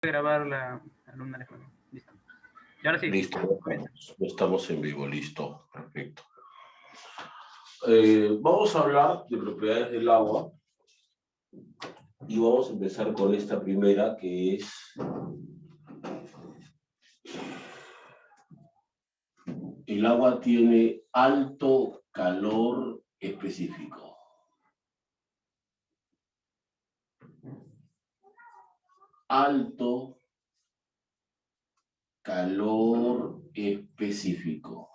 Grabar la alumna de juego. Listo. Y ahora sí. Listo, estamos en vivo, listo, perfecto. Vamos a hablar de propiedades del agua y vamos a empezar con esta primera que es el agua tiene alto calor específico. Alto calor específico.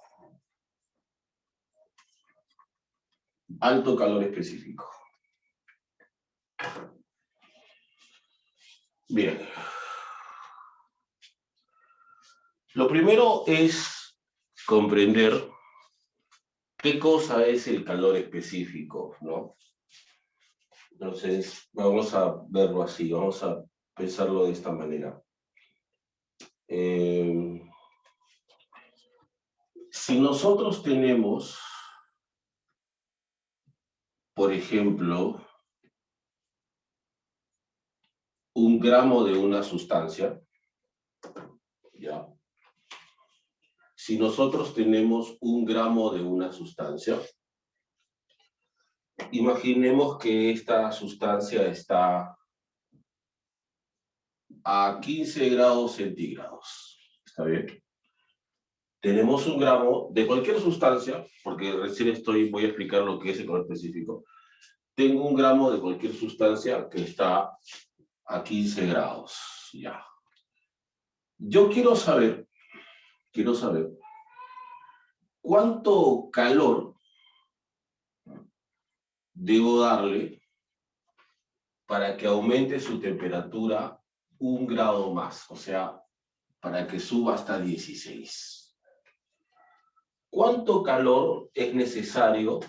Alto calor específico. Bien. Lo primero es comprender qué cosa es el calor específico, ¿no? Entonces, vamos a verlo así, vamos a pensarlo de esta manera. Si nosotros tenemos, por ejemplo, 1 gramo de una sustancia, ¿ya? Si nosotros tenemos 1 gramo de una sustancia, imaginemos que esta sustancia está a 15 grados centígrados, ¿está bien? Tenemos 1 gramo de cualquier sustancia, porque recién voy a explicar lo que es el calor específico. Tengo 1 gramo de cualquier sustancia que está a 15 grados, ya. Yo quiero saber cuánto calor debo darle para que aumente su temperatura 1 grado más, o sea, para que suba hasta 16. ¿Cuánto calor es necesario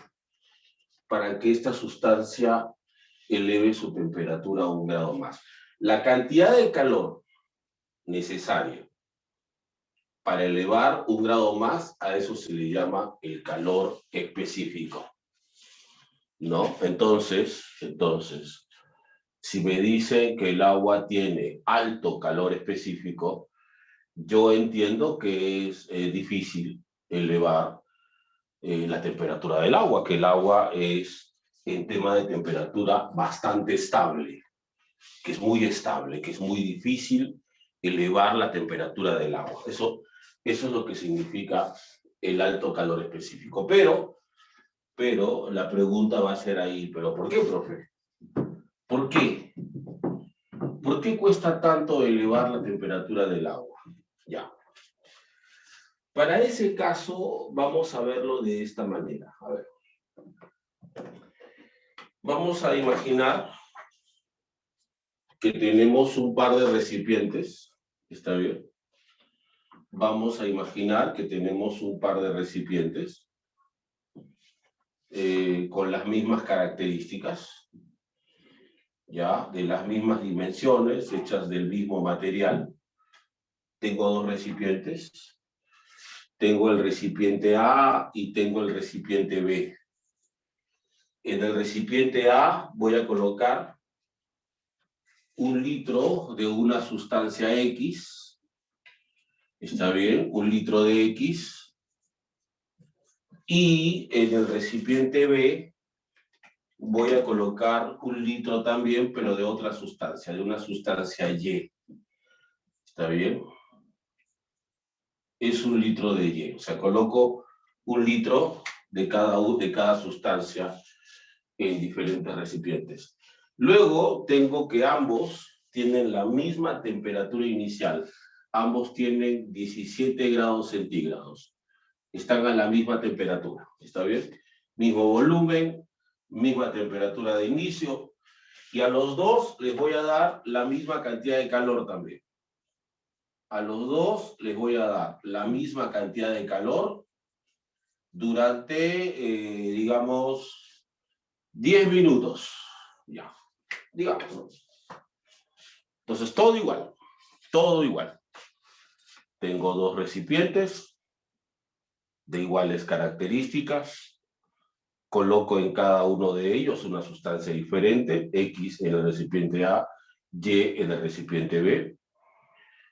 para que esta sustancia eleve su temperatura a 1 grado más? La cantidad de calor necesaria para elevar 1 grado más, a eso se le llama el calor específico, ¿no? Entonces, si me dicen que el agua tiene alto calor específico, yo entiendo que es difícil elevar la temperatura del agua, que el agua es, en tema de temperatura, bastante estable, que es muy estable, que es muy difícil elevar la temperatura del agua. Eso es lo que significa el alto calor específico. Pero la pregunta va a ser ahí, ¿pero por qué, profe? ¿Por qué? ¿Por qué cuesta tanto elevar la temperatura del agua? Ya. Para ese caso, vamos a verlo de esta manera. A ver. Vamos a imaginar que tenemos un par de recipientes. ¿Está bien? Vamos a imaginar que tenemos un par de recipientes con las mismas características, ya, de las mismas dimensiones, hechas del mismo material. Tengo 2 recipientes. Tengo el recipiente A y tengo el recipiente B. En el recipiente A voy a colocar 1 litro de una sustancia X. ¿Está bien? 1 litro de X. Y en el recipiente B voy a colocar 1 litro también, pero de otra sustancia, de una sustancia Y. ¿Está bien? Es 1 litro de Y. O sea, coloco 1 litro de cada sustancia en diferentes recipientes. Luego tengo que ambos tienen la misma temperatura inicial. Ambos tienen 17 grados centígrados. Están a la misma temperatura, ¿está bien? Mismo volumen, misma temperatura de inicio, y a los dos les voy a dar la misma cantidad de calor también. A los dos les voy a dar la misma cantidad de calor durante, digamos, 10 minutos. Ya, digamos. Entonces, todo igual, todo igual. Tengo 2 recipientes de iguales características, coloco en cada uno de ellos una sustancia diferente, X en el recipiente A, Y en el recipiente B.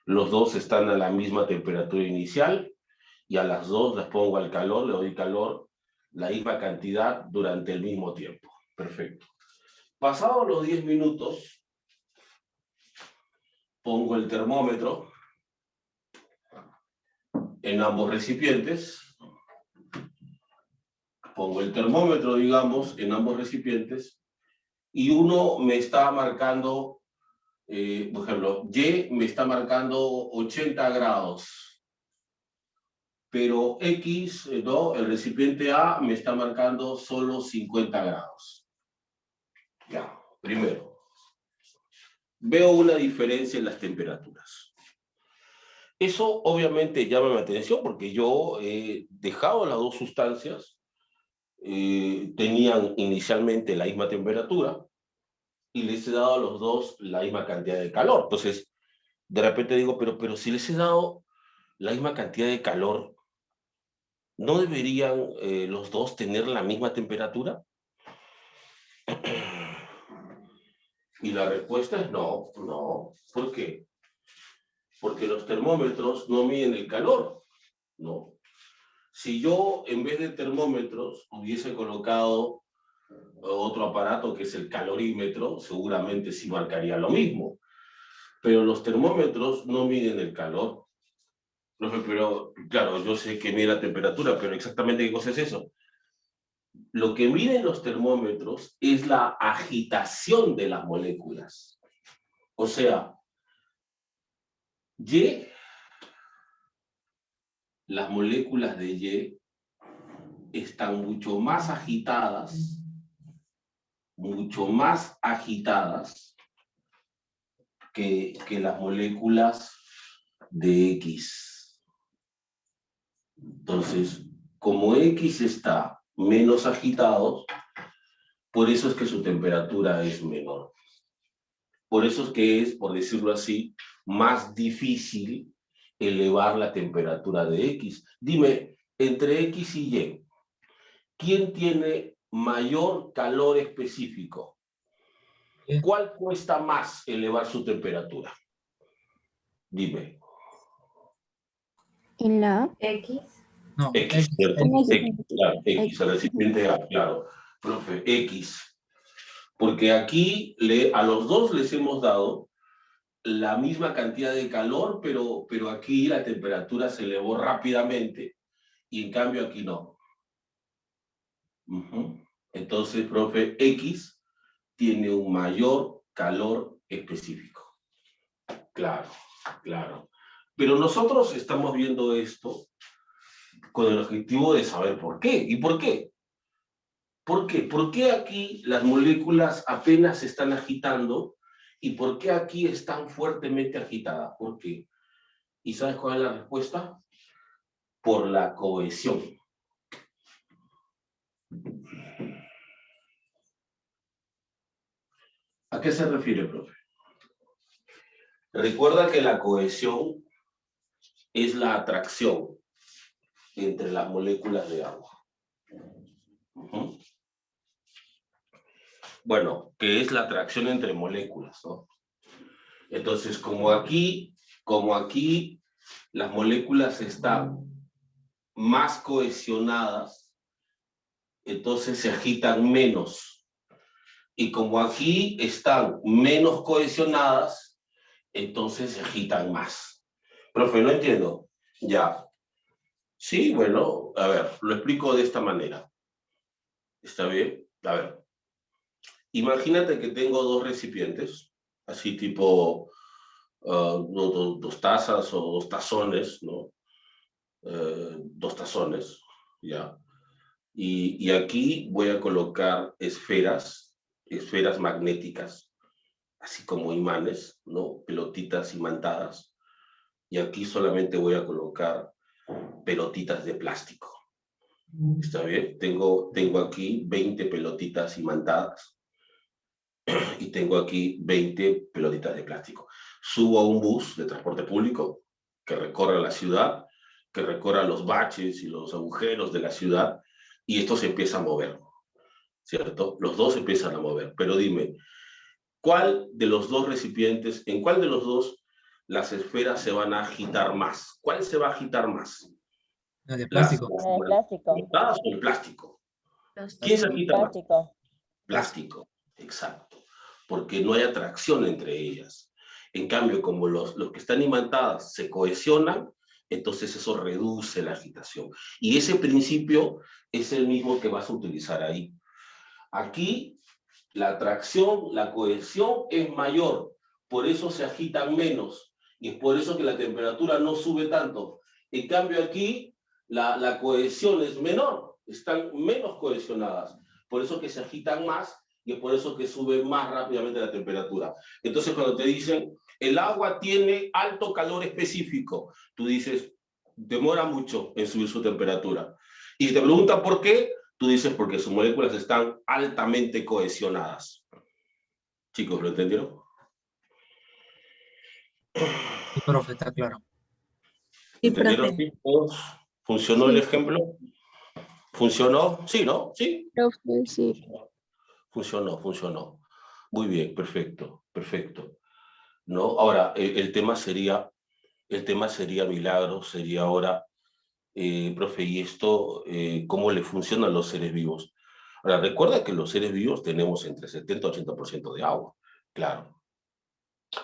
Los dos están a la misma temperatura inicial y a las dos las pongo al calor, le doy calor, la misma cantidad durante el mismo tiempo. Perfecto. Pasados los 10 minutos, pongo el termómetro en ambos recipientes. Pongo el termómetro, digamos, en ambos recipientes y uno me está marcando, por ejemplo, Y me está marcando 80 grados, pero X, ¿no? El recipiente A me está marcando solo 50 grados. Ya, primero, veo una diferencia en las temperaturas. Eso obviamente llama mi atención porque yo he dejado las dos sustancias, tenían inicialmente la misma temperatura y les he dado a los dos la misma cantidad de calor. Entonces, de repente digo, pero si les he dado la misma cantidad de calor, ¿no deberían los dos tener la misma temperatura? Y la respuesta es no, no. ¿Por qué? Porque los termómetros no miden el calor, ¿no? Si yo, en vez de termómetros, hubiese colocado otro aparato que es el calorímetro, seguramente sí marcaría lo mismo. Pero los termómetros no miden el calor. Pero, claro, yo sé que mide la temperatura, pero exactamente qué cosa es eso. Lo que miden los termómetros es la agitación de las moléculas. O sea, Y, las moléculas de Y están mucho más agitadas que las moléculas de X. Entonces, como X está menos agitado, por eso es que su temperatura es menor. Por eso es que es, por decirlo así, más difícil elevar la temperatura de X. Dime, entre X y Y, ¿quién tiene mayor calor específico? ¿Cuál cuesta más elevar su temperatura? Dime. ¿En la X. No, X, ¿cierto? X. Claro, X, el recipiente A, claro. Profe, X. Porque aquí a los dos les hemos dado la misma cantidad de calor, pero aquí la temperatura se elevó rápidamente y en cambio aquí no. Entonces, profe, X tiene un mayor calor específico. Claro, claro. Pero nosotros estamos viendo esto con el objetivo de saber por qué. ¿Y por qué? ¿Por qué? ¿Por qué aquí las moléculas apenas se están agitando y por qué aquí están fuertemente agitadas? ¿Por qué? ¿Y sabes cuál es la respuesta? Por la cohesión. ¿A qué se refiere, profe? Recuerda que la cohesión es la atracción entre las moléculas de agua. Bueno, que es la atracción entre moléculas, ¿no? Entonces, como aquí las moléculas están más cohesionadas, entonces se agitan menos. Y como aquí están menos cohesionadas, entonces se agitan más. Profe, no entiendo. Ya. Sí, bueno, a ver, lo explico de esta manera. ¿Está bien? A ver. Imagínate que tengo dos recipientes, así tipo dos tazas o dos tazones, ¿no? Dos tazones, ¿ya? Y aquí voy a colocar esferas magnéticas, así como imanes, ¿no? Pelotitas imantadas. Y aquí solamente voy a colocar pelotitas de plástico. ¿Está bien? Tengo aquí 20 pelotitas imantadas y tengo aquí 20 pelotitas de plástico. Subo a un bus de transporte público que recorre la ciudad, que recorra los baches y los agujeros de la ciudad, y esto se empieza a mover, ¿cierto? Los dos se empiezan a mover, pero dime, ¿cuál de los dos recipientes, en cuál de los dos las esferas se van a agitar más. ¿Cuál se va a agitar más? La de ¿Las plástico. Plástico. montadas o el plástico? ¿Quién se agita más? Plástico. Plástico, exacto, porque no hay atracción entre ellas. En cambio, como los que están imantadas se cohesionan, entonces eso reduce la agitación. Y ese principio es el mismo que vas a utilizar ahí. Aquí, la atracción, la cohesión es mayor, por eso se agitan menos, y es por eso que la temperatura no sube tanto. En cambio aquí, la cohesión es menor, están menos cohesionadas, por eso que se agitan más, y es por eso que sube más rápidamente la temperatura. Entonces cuando te dicen, el agua tiene alto calor específico, tú dices, demora mucho en subir su temperatura. Y si te preguntan por qué, tú dices porque sus moléculas están altamente cohesionadas. Chicos, ¿lo entendieron? Sí, profe, está claro. ¿Entendieron? ¿Sí? ¿Todos? ¿Funcionó el ejemplo? ¿Funcionó? Sí, ¿no? ¿Sí? Profe, sí. Funcionó. Muy bien, perfecto, perfecto. ¿No? Ahora, el tema sería milagro, sería ahora, profe, ¿y esto cómo le funciona a los seres vivos? Ahora, recuerda que los seres vivos tenemos entre 70 y 80% de agua, claro.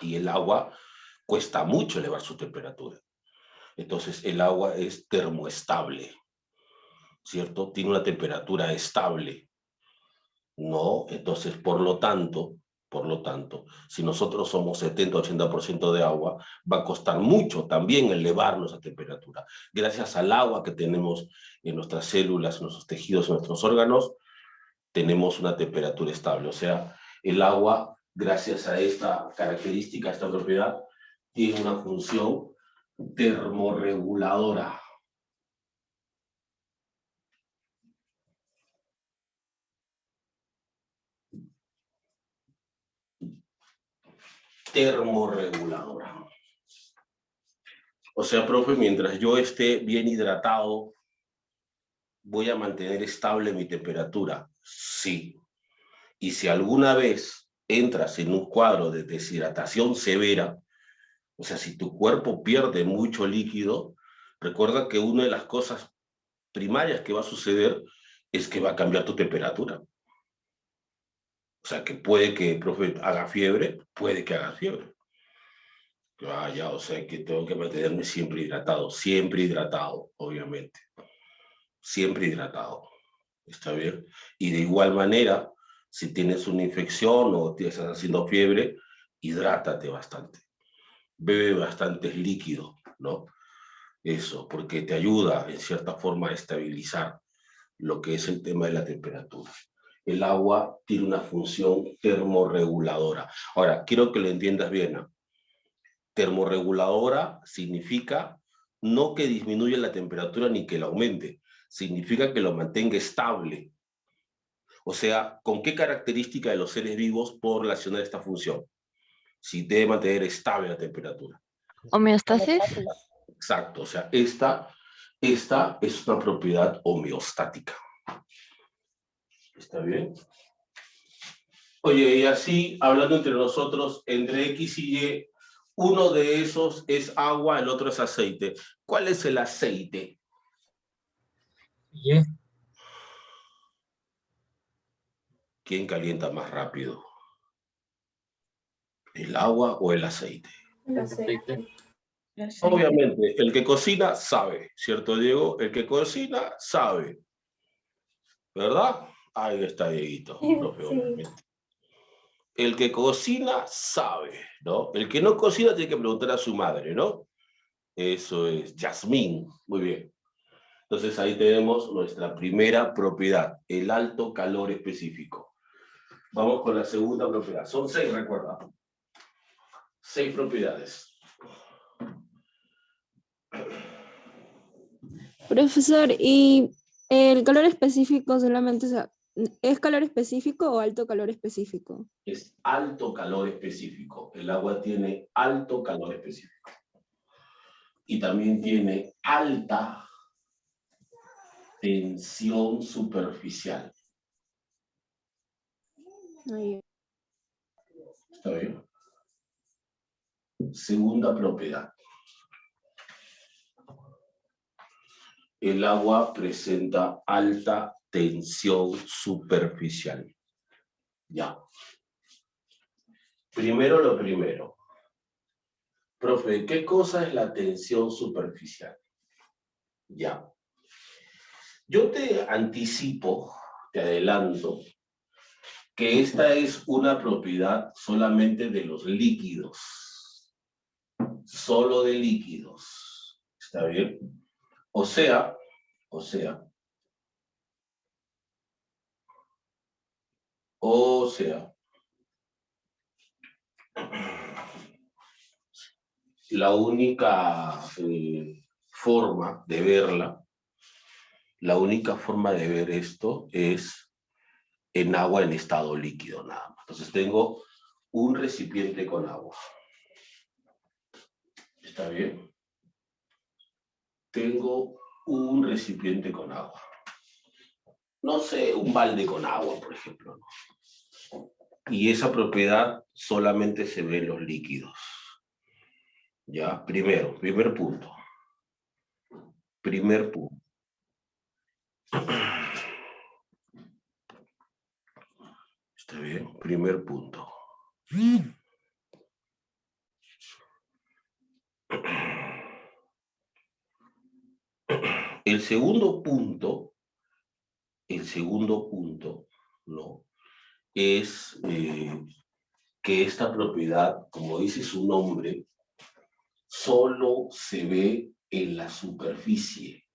Y el agua cuesta mucho elevar su temperatura. Entonces, el agua es termoestable, ¿cierto? Tiene una temperatura estable, ¿no? Entonces, por lo tanto, si nosotros somos 70-80% de agua, va a costar mucho también elevar nuestra temperatura. Gracias al agua que tenemos en nuestras células, en nuestros tejidos, en nuestros órganos, tenemos una temperatura estable. O sea, el agua, gracias a esta característica, a esta propiedad, tiene una función termorreguladora. Termorreguladora. O sea, profe, mientras yo esté bien hidratado, ¿voy a mantener estable mi temperatura? Sí. Y si alguna vez entras en un cuadro de deshidratación severa, o sea, si tu cuerpo pierde mucho líquido, recuerda que una de las cosas primarias que va a suceder es que va a cambiar tu temperatura. O sea, que puede que, profe, haga fiebre, puede que haga fiebre. Ya, o sea, que tengo que mantenerme siempre hidratado, obviamente. Siempre hidratado. ¿Está bien? Y de igual manera, si tienes una infección o te estás haciendo fiebre, hidrátate bastante. Bebe bastantes líquidos, ¿no? Eso, porque te ayuda en cierta forma a estabilizar lo que es el tema de la temperatura. El agua tiene una función termorreguladora. Ahora, quiero que lo entiendas bien, ¿no? Termorreguladora significa no que disminuya la temperatura ni que la aumente, significa que lo mantenga estable. O sea, ¿con qué característica de los seres vivos puedo relacionar esta función? Si debe mantener estable la temperatura. Homeostasis. Exacto, o sea, esta es una propiedad homeostática. ¿Está bien? Oye, y así, hablando entre nosotros, entre X y Y, uno de esos es agua, el otro es aceite. ¿Cuál es el aceite? Y ¿Quién calienta más rápido? ¿El agua o el aceite? El aceite. Obviamente, el que cocina sabe, ¿cierto, Diego? El que cocina sabe, ¿verdad? Ahí está Dieguito, profe, obviamente. El que cocina sabe, ¿no? El que no cocina tiene que preguntar a su madre, ¿no? Eso es Yasmín, muy bien. Entonces ahí tenemos nuestra primera propiedad, el alto calor específico. Vamos con la segunda propiedad. Son 6, recuerda. 6 propiedades. Profesor, ¿y el calor específico solamente es calor específico o alto calor específico? Es alto calor específico. El agua tiene alto calor específico. Y también tiene alta tensión superficial. Ahí. ¿Está bien? Segunda propiedad. El agua presenta alta tensión superficial. Ya. Primero lo primero. Profe, ¿qué cosa es la tensión superficial? Ya. Yo te anticipo, te adelanto, que esta es una propiedad solamente de los líquidos. Solo de líquidos. ¿Está bien? O sea, la única forma de verla, la única forma de ver esto es en agua en estado líquido nada más. Entonces tengo un recipiente con agua. ¿Está bien? Tengo un recipiente con agua. No sé, un balde con agua, por ejemplo, ¿no? Y esa propiedad solamente se ve en los líquidos. ¿Ya? Primer punto. Primer punto. ¿Está bien? Primer punto. El segundo punto, ¿no? Es que esta propiedad, como dice su nombre, solo se ve en la superficie,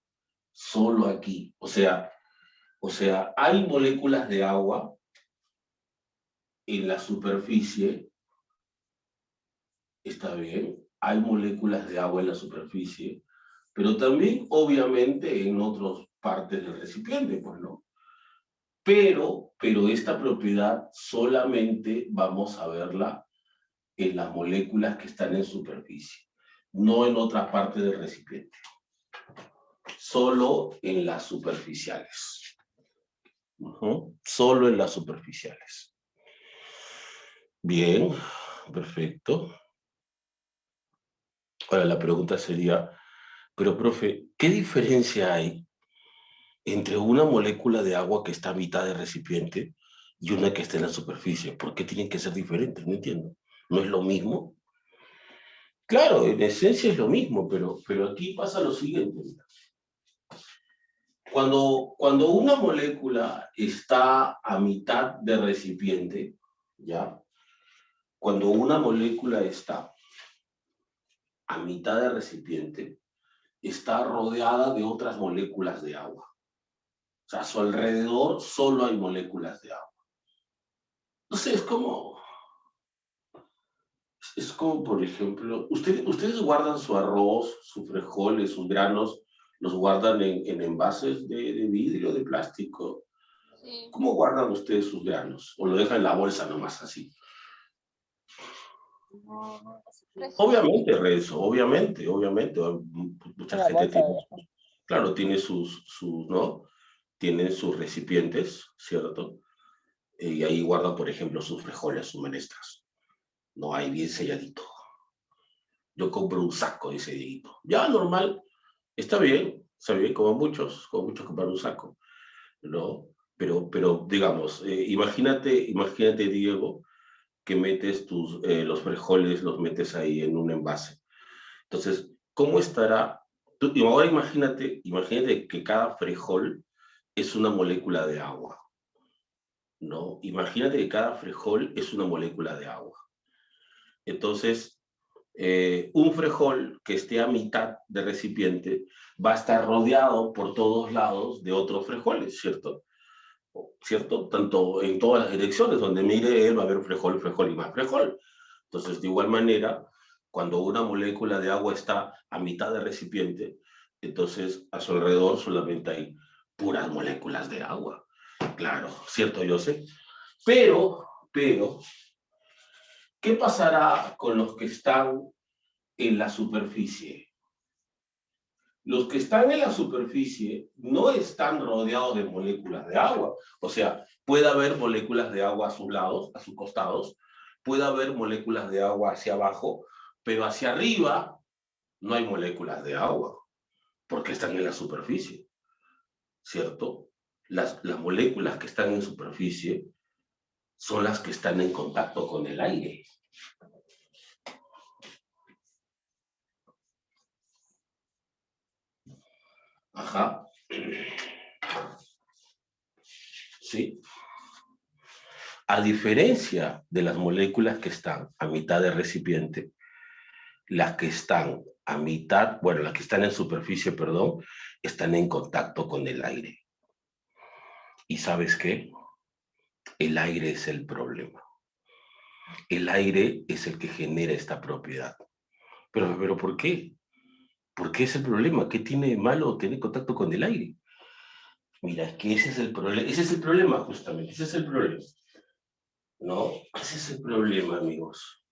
solo aquí. O sea, hay moléculas de agua en la superficie, está bien, hay moléculas de agua en la superficie, pero también, obviamente, en otras partes del recipiente, pues, ¿no? Pero esta propiedad solamente vamos a verla en las moléculas que están en superficie, no en otras partes del recipiente. Solo en las superficiales. Solo en las superficiales. Bien, perfecto. Ahora la pregunta sería, pero profe, ¿qué diferencia hay entre una molécula de agua que está a mitad del recipiente y una que está en la superficie? ¿Por qué tienen que ser diferentes? No entiendo. ¿No es lo mismo? Claro, en esencia es lo mismo, pero aquí pasa lo siguiente. Cuando una molécula está a mitad de recipiente, ¿ya? Cuando una molécula está a mitad de recipiente, está rodeada de otras moléculas de agua. O sea, a su alrededor solo hay moléculas de agua. Entonces, es como por ejemplo, ustedes guardan su arroz, sus frijoles, sus granos, los guardan en envases de vidrio, de plástico. Sí. ¿Cómo guardan ustedes sus granos? ¿O lo dejan en la bolsa nomás así? Obviamente, Renzo, obviamente. Mucha Una gente bolsa tiene, de... claro, tiene ¿no? Tienen sus recipientes, ¿cierto? Y ahí guardan, por ejemplo, sus frijoles, sus menestras. No hay bien selladito. Yo compro un saco, dice Dieguito. Ya, normal, está bien, como muchos compran un saco, ¿no? Pero digamos, imagínate, Diego, que metes los frijoles, los metes ahí en un envase. Entonces, ¿cómo estará? Y ahora imagínate que cada frijol es una molécula de agua, ¿no? Imagínate que cada frijol es una molécula de agua. Entonces, un frijol que esté a mitad de recipiente va a estar rodeado por todos lados de otros frijoles, ¿cierto? ¿Cierto? Tanto en todas las direcciones, donde mire él va a haber frijol y más frijol. Entonces, de igual manera, cuando una molécula de agua está a mitad de recipiente, entonces a su alrededor solamente hay puras moléculas de agua. Claro, ¿cierto, José? Pero, ¿qué pasará con los que están en la superficie? Los que están en la superficie no están rodeados de moléculas de agua. O sea, puede haber moléculas de agua a sus lados, a sus costados, puede haber moléculas de agua hacia abajo, pero hacia arriba no hay moléculas de agua, porque están en la superficie, ¿cierto? Las moléculas que están en superficie son las que están en contacto con el aire. Ajá. ¿Sí? A diferencia de las moléculas que están a mitad del recipiente, las que están a mitad, bueno, las que están en superficie, perdón, están en contacto con el aire. ¿Y sabes qué? El aire es el problema. El aire es el que genera esta propiedad. Pero ¿por qué? ¿Por qué es el problema? ¿Qué tiene de malo tener contacto con el aire? Mira, es que ese es el problema justamente, ese es el problema. No, ese es el problema, amigos.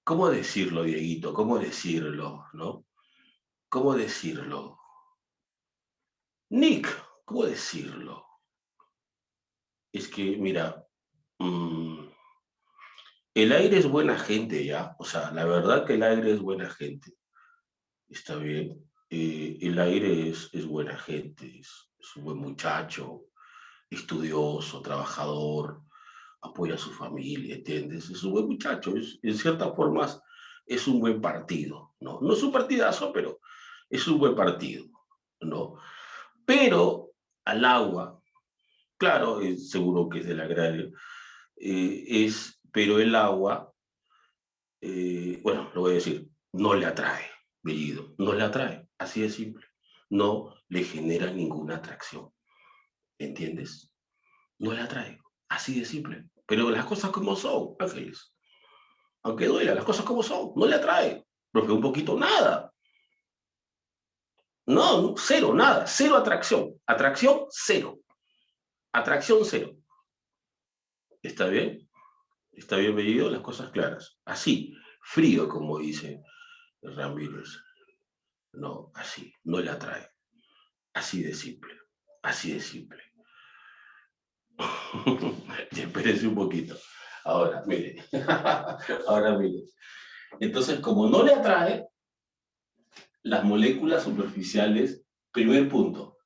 ¿Cómo decirlo, Dieguito? ¿Cómo decirlo, no? ¿Cómo decirlo? Nick, ¿cómo decirlo? Es que, mira, el aire es buena gente, ¿ya? O sea, la verdad que el aire es buena gente. Está bien. El aire es buena gente, es un buen muchacho, estudioso, trabajador, apoya a su familia, ¿entiendes? Es un buen muchacho, en ciertas formas es un buen partido, ¿no? No es un partidazo, pero es un buen partido, ¿no? Pero al agua, claro, seguro que es del agrario, pero el agua, bueno, lo voy a decir, no le atrae, Bellido, no le atrae, así de simple, no le genera ninguna atracción, ¿entiendes? No le atrae, así de simple, pero las cosas como son, Ángeles, aunque duela, las cosas como son, no le atrae, porque un poquito nada, no, cero, nada, cero atracción, cero, atracción cero, ¿está bien? ¿Está bien medido? Las cosas claras. Así, frío, como dice Ramírez. No, así, no le atrae. Así de simple. Así de simple. Y espérense un poquito. Ahora, mire. Ahora, mire. Entonces, como no le atrae, las moléculas superficiales, primer punto,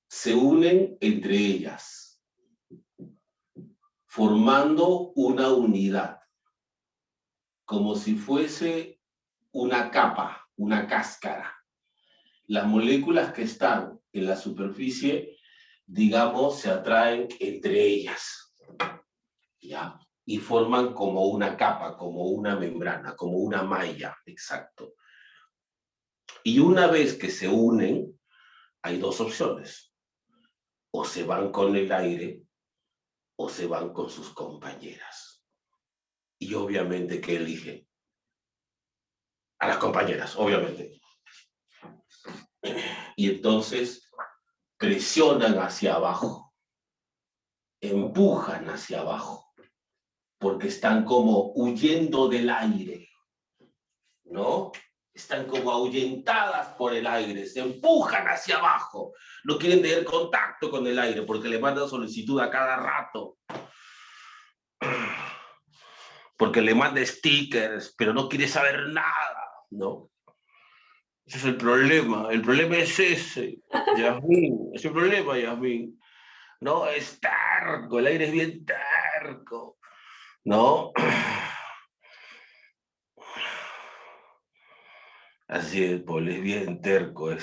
se unen entre ellas, formando una unidad, como si fuese una capa, una cáscara. Las moléculas que están en la superficie, digamos, se atraen entre ellas, ¿ya? Y forman como una capa, como una membrana, como una malla, exacto. Y una vez que se unen, hay dos opciones. O se van con el aire, o se van con sus compañeras. Y obviamente, ¿qué eligen? A las compañeras, obviamente. Y entonces presionan hacia abajo, empujan hacia abajo, porque están como huyendo del aire, ¿no? Están como ahuyentadas por el aire, se empujan hacia abajo, no quieren tener contacto con el aire porque le mandan solicitud a cada rato, porque le manda stickers, pero no quiere saber nada, ¿no? Ese es el problema es ese, Yasmín, ese problema, Yasmín. No, es terco, el aire es bien terco, ¿no? Así es, Paul, es bien terco,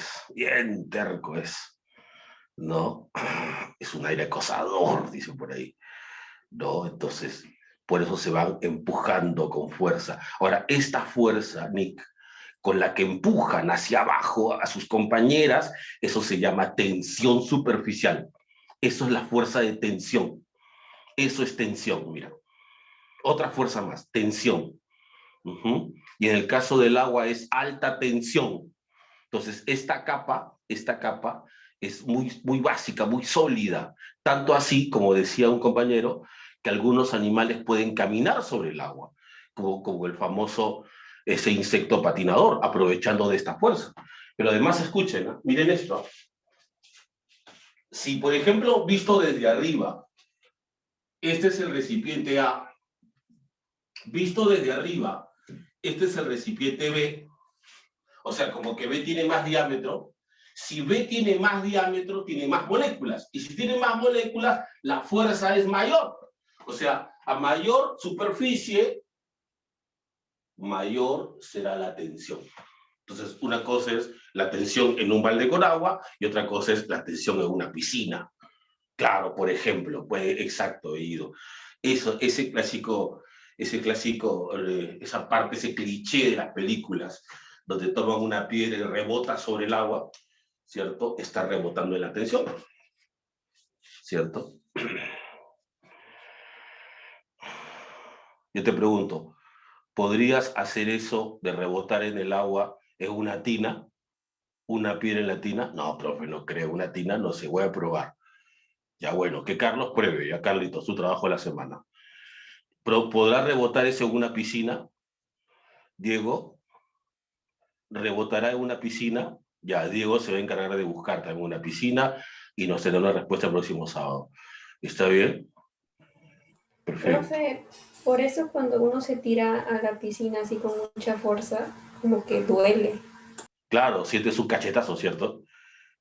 ¿no? Es un aire acosador, dicen por ahí, ¿no? Entonces, por eso se van empujando con fuerza. Ahora, esta fuerza, Nick, con la que empujan hacia abajo a sus compañeras, eso se llama tensión superficial. Eso es la fuerza de tensión. Eso es tensión, mira. Otra fuerza más, tensión. Y en el caso del agua es alta tensión. Entonces, esta capa es muy básica, muy sólida. Tanto así, como decía un compañero, que algunos animales pueden caminar sobre el agua, como el famoso ese insecto patinador, aprovechando de esta fuerza. Pero además, escuchen, ¿no? Miren esto. Si, por ejemplo, visto desde arriba, Este es el recipiente A. Visto desde arriba, este es el recipiente B. O sea, como que B tiene más diámetro. Si B tiene más diámetro, tiene más moléculas. Y si tiene más moléculas, la fuerza es mayor. O sea, a mayor superficie, mayor será la tensión. Entonces, una cosa es la tensión en un balde con agua y otra cosa es la tensión en una piscina. Claro, por ejemplo, pues exacto, Ido. Eso, esa parte, ese cliché de las películas, donde toman una piedra y rebota sobre el agua, ¿cierto? Está rebotando en la tensión, ¿cierto? Yo te pregunto, ¿podrías hacer eso de rebotar en el agua en una tina? ¿Una piedra en la tina? No, profe, no creo. Una tina no se voy a probar. Ya bueno, que Carlos pruebe, ya Carlitos, su trabajo de la semana. ¿Podrá rebotar eso en una piscina? Diego, ¿rebotará en una piscina? Ya, Diego se va a encargar de buscar también una piscina y nos tendrá una respuesta el próximo sábado. ¿Está bien? Perfecto. Profe, por eso cuando uno se tira a la piscina así con mucha fuerza, como que duele. Claro, sientes un cachetazo, ¿cierto?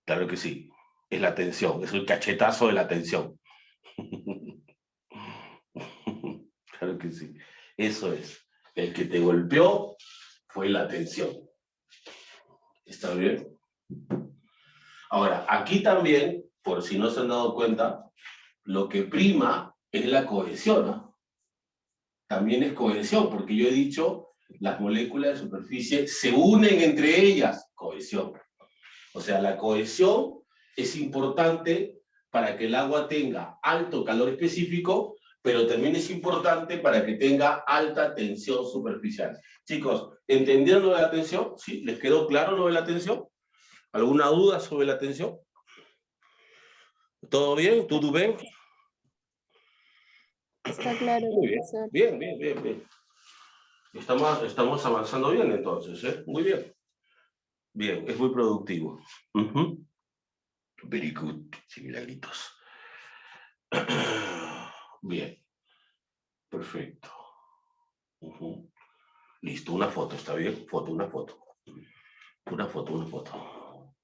Claro que sí. Es la tensión, es el cachetazo de la tensión. Claro que sí. Eso es. El que te golpeó fue la tensión. ¿Está bien? Ahora, aquí también, por si no se han dado cuenta, lo que prima es la cohesión, ¿no? También es cohesión, porque yo he dicho, las moléculas de superficie se unen entre ellas, cohesión. O sea, la cohesión es importante para que el agua tenga alto calor específico, pero también es importante para que tenga alta tensión superficial. Chicos, ¿entendieron lo de la tensión? ¿Sí? ¿Les quedó claro lo de la tensión? ¿Alguna duda sobre la tensión? ¿Todo bien? ¿Todo bien? Está claro, Muy bien, profesor. bien. Estamos avanzando bien entonces, ¿eh? Muy bien. Bien, es muy productivo. Very good, sin milagritos. Bien, perfecto. Listo, una foto, ¿está bien? Una foto. Una fotito.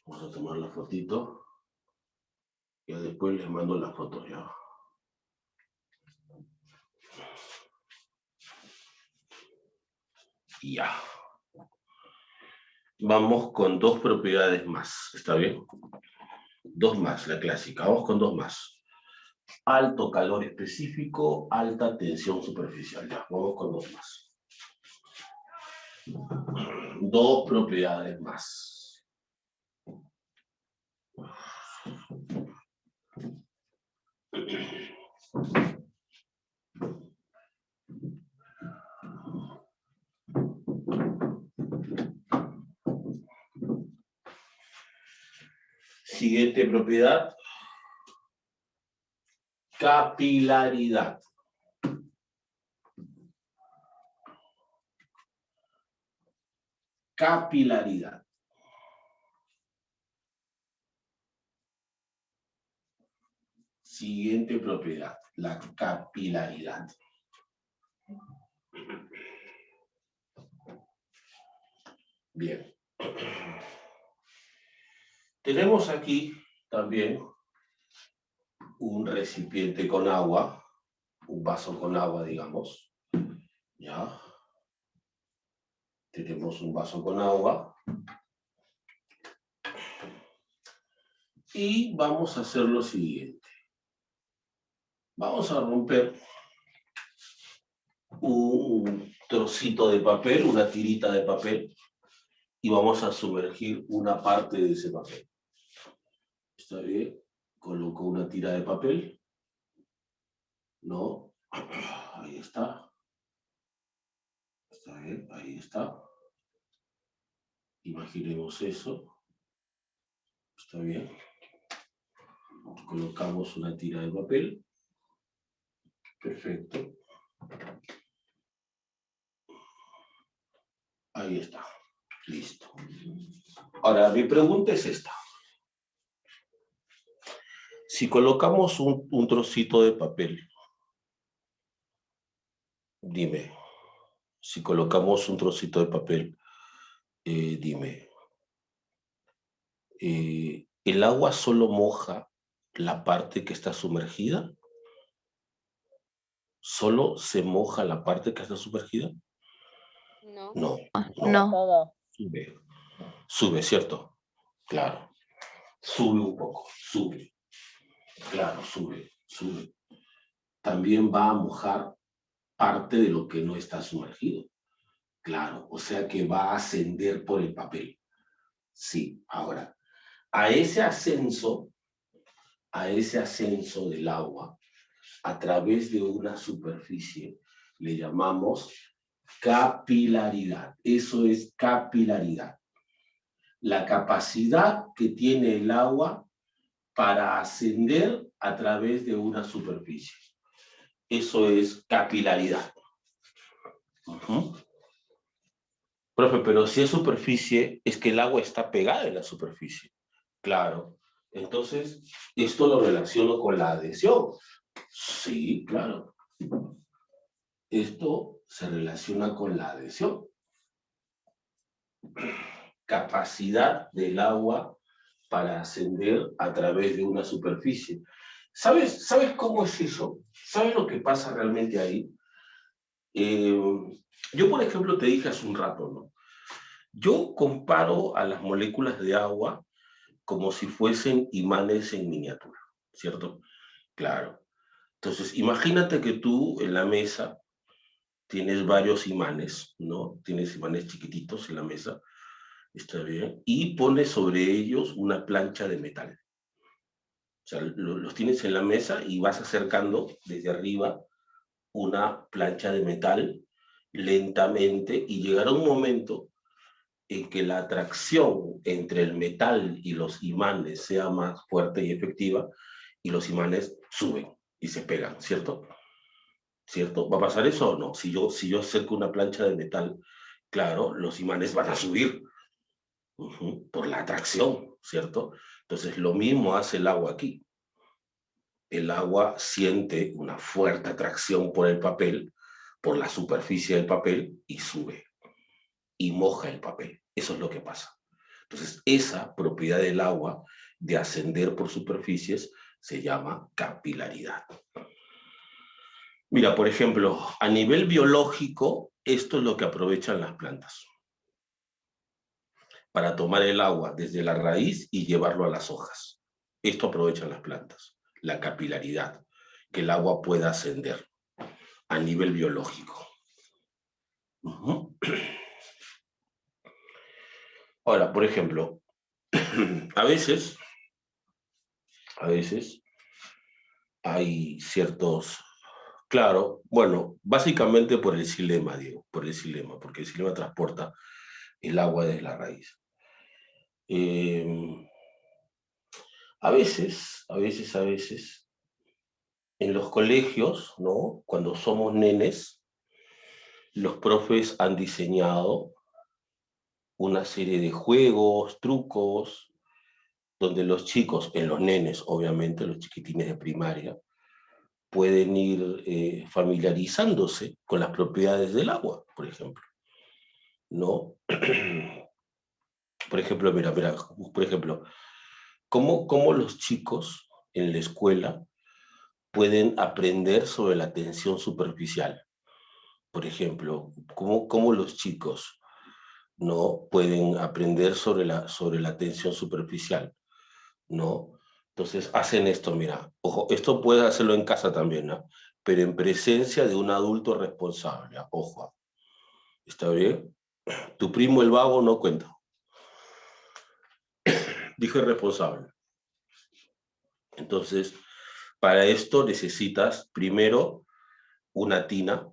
Vamos a tomar la fotito. Y después les mando la foto ya. Y ya. Vamos con dos propiedades más, ¿está bien? Dos más, la clásica. Vamos con dos más. Alto calor específico, alta tensión superficial. Ya, vamos con dos más. Dos propiedades más. Siguiente propiedad. Capilaridad. Capilaridad. Siguiente propiedad, la capilaridad. Bien. Tenemos aquí también un recipiente con agua, un vaso con agua, digamos. ¿Ya? Tenemos un vaso con agua. Y vamos a hacer lo siguiente. Vamos a romper un trocito de papel, una tirita de papel, y vamos a sumergir una parte de ese papel. ¿Está bien? Coloco una tira de papel. No. Ahí está. Está bien, ahí está. Imaginemos eso. Está bien. Colocamos una tira de papel. Perfecto. Ahí está. Listo. Ahora, mi pregunta es esta. Si colocamos un trocito de papel, dime, si colocamos un trocito de papel, dime, ¿el agua solo moja la parte que está sumergida? ¿Solo se moja la parte que está sumergida? No. No, No. Todo. sube, sube, ¿cierto? Claro, sube un poco, sube, claro, sube, sube. También va a mojar parte de lo que no está sumergido. Claro, o sea que va a ascender por el papel. Sí, ahora, a ese ascenso del agua, a través de una superficie, le llamamos capilaridad. Eso es capilaridad. La capacidad que tiene el agua para ascender a través de una superficie. Eso es capilaridad. Profe, pero si es superficie, es que el agua está pegada en la superficie. Claro. Entonces, esto lo relaciono con la adhesión. Sí, claro. Esto se relaciona con la adhesión. Capacidad del agua para ascender a través de una superficie. ¿Sabes cómo es eso? ¿Sabes lo que pasa realmente ahí? Yo, por ejemplo, te dije hace un rato, ¿no? Yo comparo a las moléculas de agua como si fuesen imanes en miniatura, ¿cierto? Claro. Entonces, imagínate que tú en la mesa tienes varios imanes, ¿no? Tienes imanes chiquititos en la mesa, está bien, y pones sobre ellos una plancha de metal. O sea, los tienes en la mesa y vas acercando desde arriba una plancha de metal lentamente y llegará un momento en que la atracción entre el metal y los imanes sea más fuerte y efectiva y los imanes suben y se pegan, ¿cierto? ¿Cierto? ¿Va a pasar eso o no? Si yo acerco una plancha de metal, claro, los imanes van a subir por la atracción, ¿cierto? Entonces, lo mismo hace el agua aquí. El agua siente una fuerte atracción por el papel, por la superficie del papel, y sube, y moja el papel. Eso es lo que pasa. Entonces, esa propiedad del agua de ascender por superficies se llama capilaridad. Mira, por ejemplo, a nivel biológico, esto es lo que aprovechan las plantas para tomar el agua desde la raíz y llevarlo a las hojas. Esto aprovechan las plantas, la capilaridad, que el agua pueda ascender a nivel biológico. Ahora, por ejemplo, a veces hay ciertos, claro, bueno, básicamente por el xilema, Diego, por el xilema, porque el xilema transporta el agua desde la raíz. A veces, en los colegios, ¿no? Cuando somos nenes, los profes han diseñado una serie de juegos, trucos, donde los chicos, en los nenes, obviamente, los chiquitines de primaria, pueden ir familiarizándose con las propiedades del agua, por ejemplo, ¿no? Por ejemplo, mira, por ejemplo, ¿cómo los chicos en la escuela pueden aprender sobre la tensión superficial? Por ejemplo, ¿cómo los chicos no pueden aprender sobre la tensión superficial? ¿No? Entonces hacen esto, mira, ojo, esto puedes hacerlo en casa también, ¿no? Pero en presencia de un adulto responsable, ojo, ¿está bien? Tu primo el vago no cuenta. Dije responsable. Entonces, para esto necesitas primero una tina,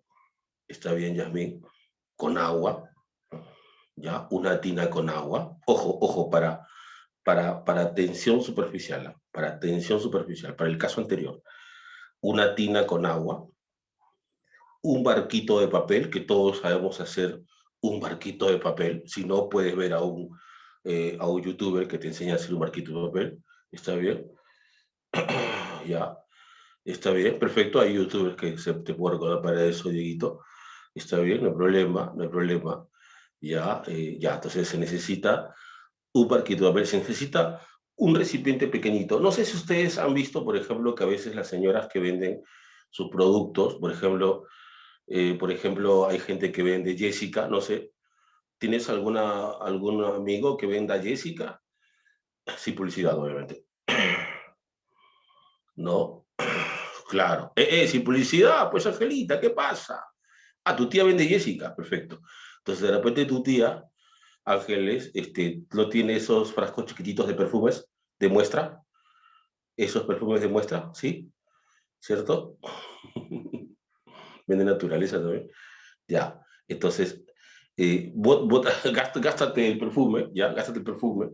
¿está bien, Yasmín? Con agua, ¿ya? Una tina con agua. Ojo, para tensión superficial, para tensión superficial, para el caso anterior. Una tina con agua, un barquito de papel, que todos sabemos hacer un barquito de papel. Si no, puedes ver a un youtuber que te enseña a hacer un barquito de papel. ¿Está bien? Ya. Está bien, perfecto. Hay youtubers que se te pueden recordar para eso, Dieguito. Está bien, no hay problema, no hay problema. Ya, ya, entonces se necesita un barquito de papel, se necesita un recipiente pequeñito. No sé si ustedes han visto, por ejemplo, que a veces las señoras que venden sus productos, por ejemplo, hay gente que vende Jessica, no sé, ¿tienes algún amigo que venda Jessica? Sin publicidad, obviamente. No, claro. Sin publicidad, pues Angelita, ¿qué pasa? Ah, tu tía vende Jessica, perfecto. Entonces, de repente tu tía, Ángeles, no tiene esos frascos chiquititos de perfumes de muestra, esos perfumes de muestra, ¿sí? ¿Cierto? Vende naturaleza también. Ya, entonces, gástate el perfume, ya, gástate el perfume,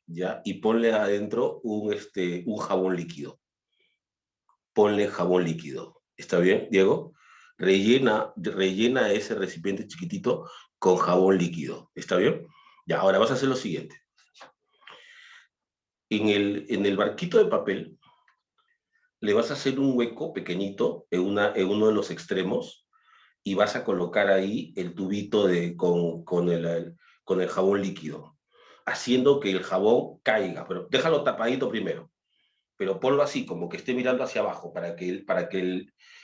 ya, y ponle adentro un jabón líquido. Ponle jabón líquido. ¿Está bien, Diego? Rellena ese recipiente chiquitito con jabón líquido. ¿Está bien? Ya, ahora vas a hacer lo siguiente. En el barquito de papel le vas a hacer un hueco pequeñito en uno de los extremos y vas a colocar ahí el tubito con el jabón líquido, haciendo que el jabón caiga, pero déjalo tapadito primero, pero ponlo así, como que esté mirando hacia abajo, para que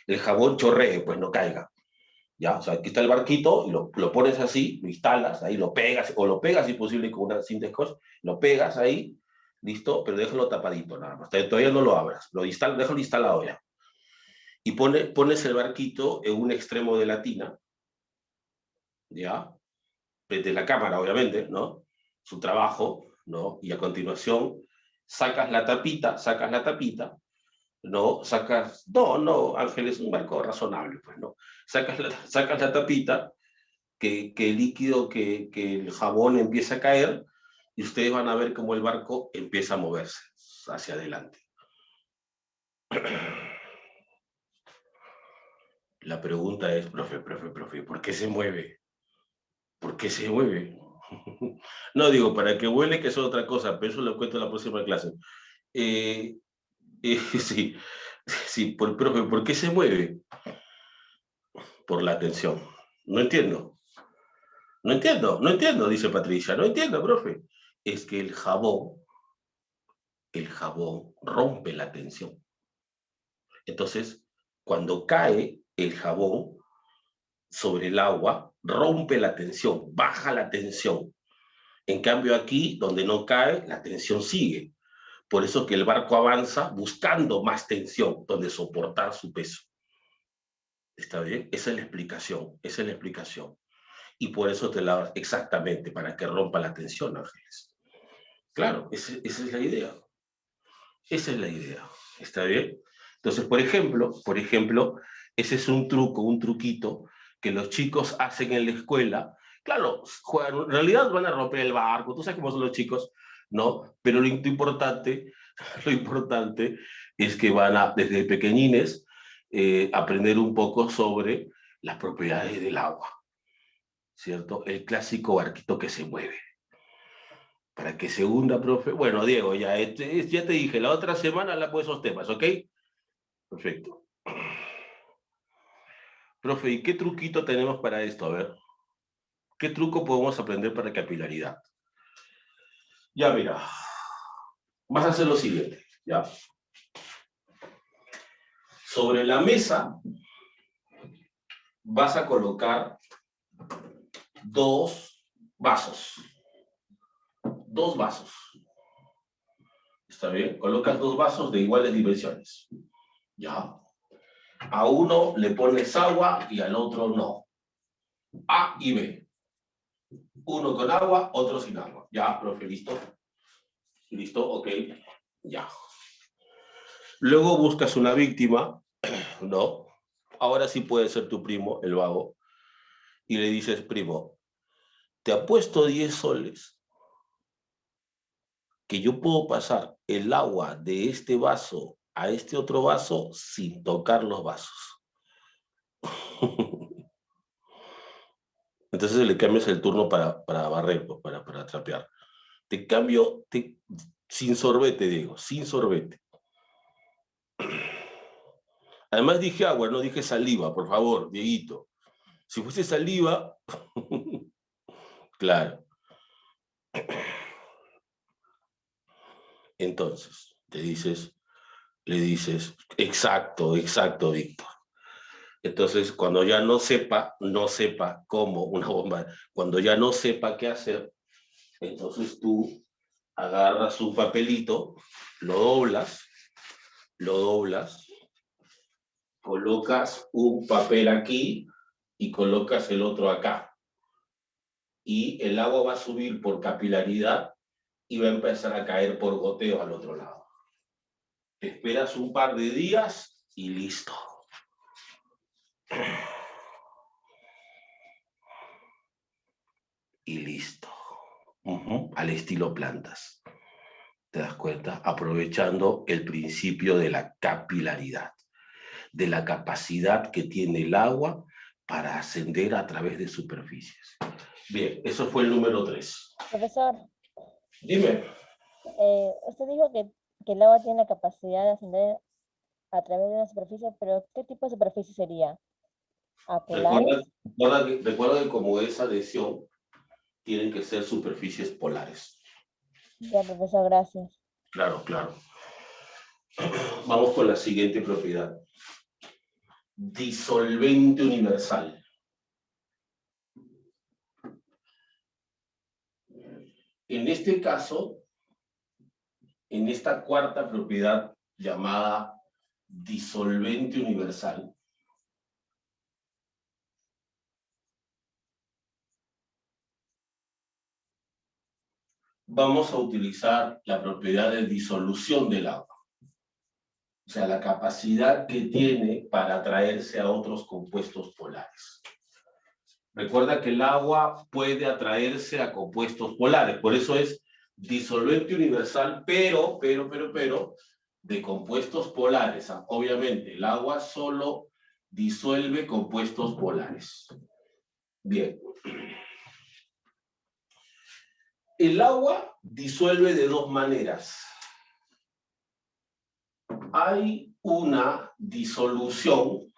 el jabón chorree, pues no caiga. ¿Ya? O sea, aquí está el barquito, y lo pones así, lo instalas, ahí lo pegas, o lo pegas si posible con una cinta scotch, lo pegas ahí, listo, pero déjalo tapadito nada más, todavía no lo abras, déjalo instalado ya. Y pones el barquito en un extremo de la tina, ¿ya? Desde la cámara, obviamente, ¿no? Su trabajo, ¿no? Y a continuación sacas la tapita, ¿no? No, Ángel, es un barco razonable, pues, ¿no? Sacas la tapita, que el líquido, que el jabón empieza a caer, y ustedes van a ver cómo el barco empieza a moverse hacia adelante. La pregunta es, profe, ¿por qué se mueve? ¿Por qué se mueve? No digo, para que huele, que es otra cosa, pero eso lo cuento en la próxima clase. Sí, profe, ¿por qué se mueve? Por la tensión. No entiendo. No entiendo, dice Patricia. No entiendo, profe. Es que el jabón rompe la tensión. Entonces, cuando cae el jabón sobre el agua, rompe la tensión, baja la tensión. En cambio aquí, donde no cae, la tensión sigue. Por eso que el barco avanza buscando más tensión, donde soportar su peso. ¿Está bien? Esa es la explicación. Y por eso exactamente, para que rompa la tensión, Ángeles. Claro, esa es la idea. Esa es la idea. ¿Está bien? Entonces, por ejemplo, ese es un truquito que los chicos hacen en la escuela. Claro, juegan, en realidad van a romper el barco, tú sabes cómo son los chicos, ¿no? Pero lo importante es que van a, desde pequeñines, aprender un poco sobre las propiedades del agua, ¿cierto? El clásico barquito que se mueve. Para que se hunda, profe. Bueno, Diego, ya te dije, la otra semana habla de esos temas, ¿ok? Perfecto. Profe, ¿y qué truquito tenemos para esto? A ver, ¿qué truco podemos aprender para capilaridad? Ya, mira, vas a hacer lo siguiente, ¿ya? Sobre la mesa vas a colocar dos vasos. ¿Está bien? Colocas dos vasos de iguales dimensiones. ¿Ya? A uno le pones agua y al otro no. A y B. Uno con agua, otro sin agua. ¿Ya, profe? ¿Listo? ¿Listo? Ok. Ya. Luego buscas una víctima, ¿no? Ahora sí puede ser tu primo, el vago. Y le dices, primo, te apuesto 10 soles que yo puedo pasar el agua de este vaso a este otro vaso sin tocar los vasos. Entonces le cambias el turno para barrer, pues, para trapear. Te cambio, sin sorbete, Diego, sin sorbete. Además dije agua, no dije saliva, por favor, Dieguito. Si fuese saliva, claro. Entonces, le dices, exacto, Víctor. Entonces, cuando ya no sepa cómo una bomba, cuando ya no sepa qué hacer, entonces tú agarras un papelito, lo doblas, colocas un papel aquí y colocas el otro acá. Y el agua va a subir por capilaridad y va a empezar a caer por goteo al otro lado. Esperas un par de días y listo. Y listo. Al estilo plantas. ¿Te das cuenta? Aprovechando el principio de la capilaridad, de la capacidad que tiene el agua para ascender a través de superficies. Bien, eso fue el número 3. Profesor, Dime. usted dijo que el agua tiene la capacidad de ascender a través de una superficie, pero ¿qué tipo de superficie sería? ¿A polares? Recuerda que como es adhesión, tienen que ser superficies polares. Ya, profesor, gracias. Claro. Vamos con la siguiente propiedad. Disolvente universal. En este caso, en esta cuarta propiedad llamada disolvente universal, vamos a utilizar la propiedad de disolución del agua. O sea, la capacidad que tiene para atraerse a otros compuestos polares. Recuerda que el agua puede atraerse a compuestos polares, por eso es disolvente universal, pero, de compuestos polares. Obviamente, el agua solo disuelve compuestos polares. Bien. El agua disuelve de dos maneras. Hay una disolución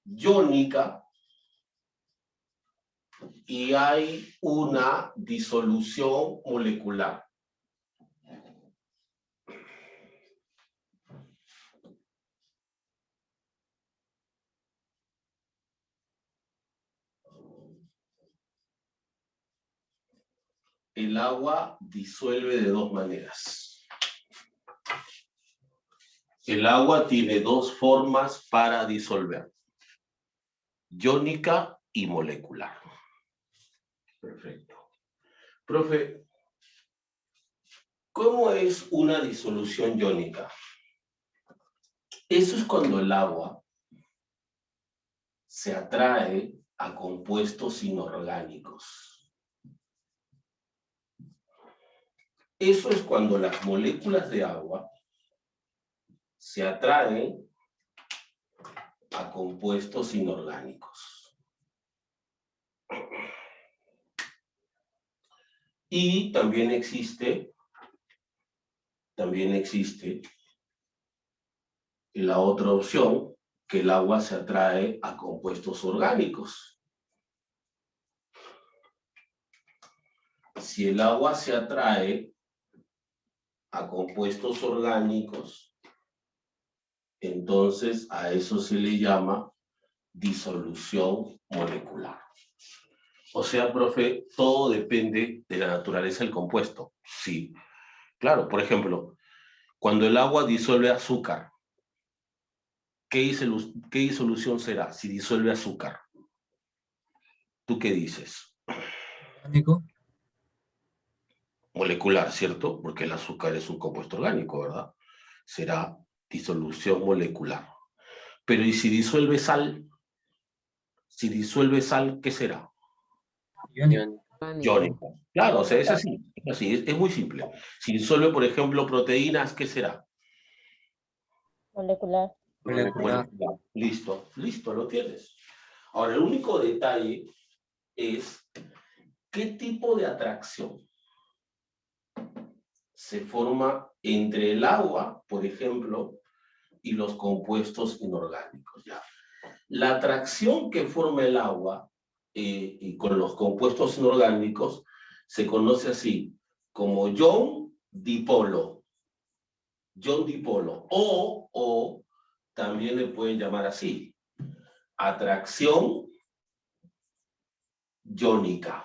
iónica y hay una disolución molecular. El agua disuelve de dos maneras. El agua tiene dos formas para disolver: iónica y molecular. Perfecto. Profe, ¿cómo es una disolución iónica? Eso es cuando el agua se atrae a compuestos inorgánicos. Eso es cuando las moléculas de agua se atraen a compuestos inorgánicos. Y también existe la otra opción, que el agua se atrae a compuestos orgánicos. Si el agua se atrae a compuestos orgánicos, entonces a eso se le llama disolución molecular. O sea, profe, todo depende de la naturaleza del compuesto. Sí, claro, por ejemplo, cuando el agua disuelve azúcar, ¿qué disolución será si disuelve azúcar? ¿Tú qué dices? Orgánico. Molecular, ¿cierto? Porque el azúcar es un compuesto orgánico, ¿verdad? Será disolución molecular. Pero ¿y si disuelve sal? Si disuelve sal, ¿qué será? Iónico. Iónico. Claro, o sea, es así, es muy simple. Si disuelve, por ejemplo, proteínas, ¿qué será? Molecular. Molecular. Listo, listo, lo tienes. Ahora, el único detalle es qué tipo de atracción se forma entre el agua, por ejemplo, y los compuestos inorgánicos. ¿Ya? La atracción que forma el agua y con los compuestos inorgánicos se conoce así como ion dipolo. Ion dipolo. O también le pueden llamar así, atracción iónica.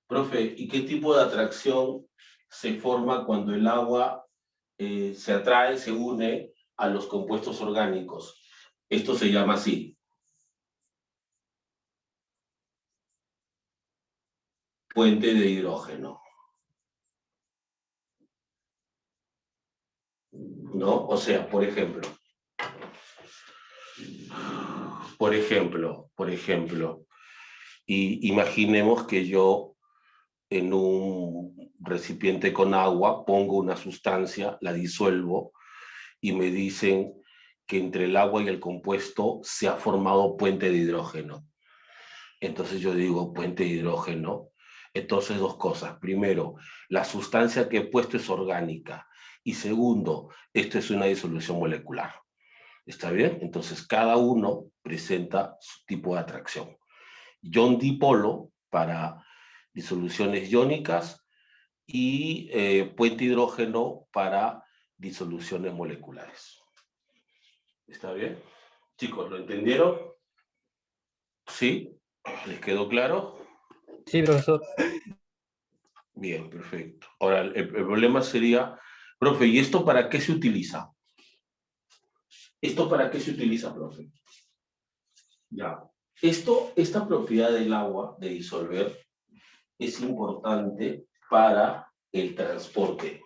Profe, ¿y qué tipo de atracción se forma cuando el agua se atrae, se une a los compuestos orgánicos? Esto se llama así. Puente de hidrógeno. ¿No? O sea, por ejemplo, y imaginemos que yo en un recipiente con agua pongo una sustancia, la disuelvo y me dicen que entre el agua y el compuesto se ha formado puente de hidrógeno. Entonces yo digo puente de hidrógeno. Entonces dos cosas. Primero, la sustancia que he puesto es orgánica. Y segundo, esto es una disolución molecular. ¿Está bien? Entonces cada uno presenta su tipo de atracción. Ion dipolo para disoluciones iónicas y puente hidrógeno para disoluciones moleculares. ¿Está bien? Chicos, ¿lo entendieron? ¿Sí? ¿Les quedó claro? Sí, profesor. Bien, perfecto. Ahora, el problema sería, profe, ¿y esto para qué se utiliza? ¿Esto para qué se utiliza, profe? Ya. Esta propiedad del agua de disolver es importante para el transporte.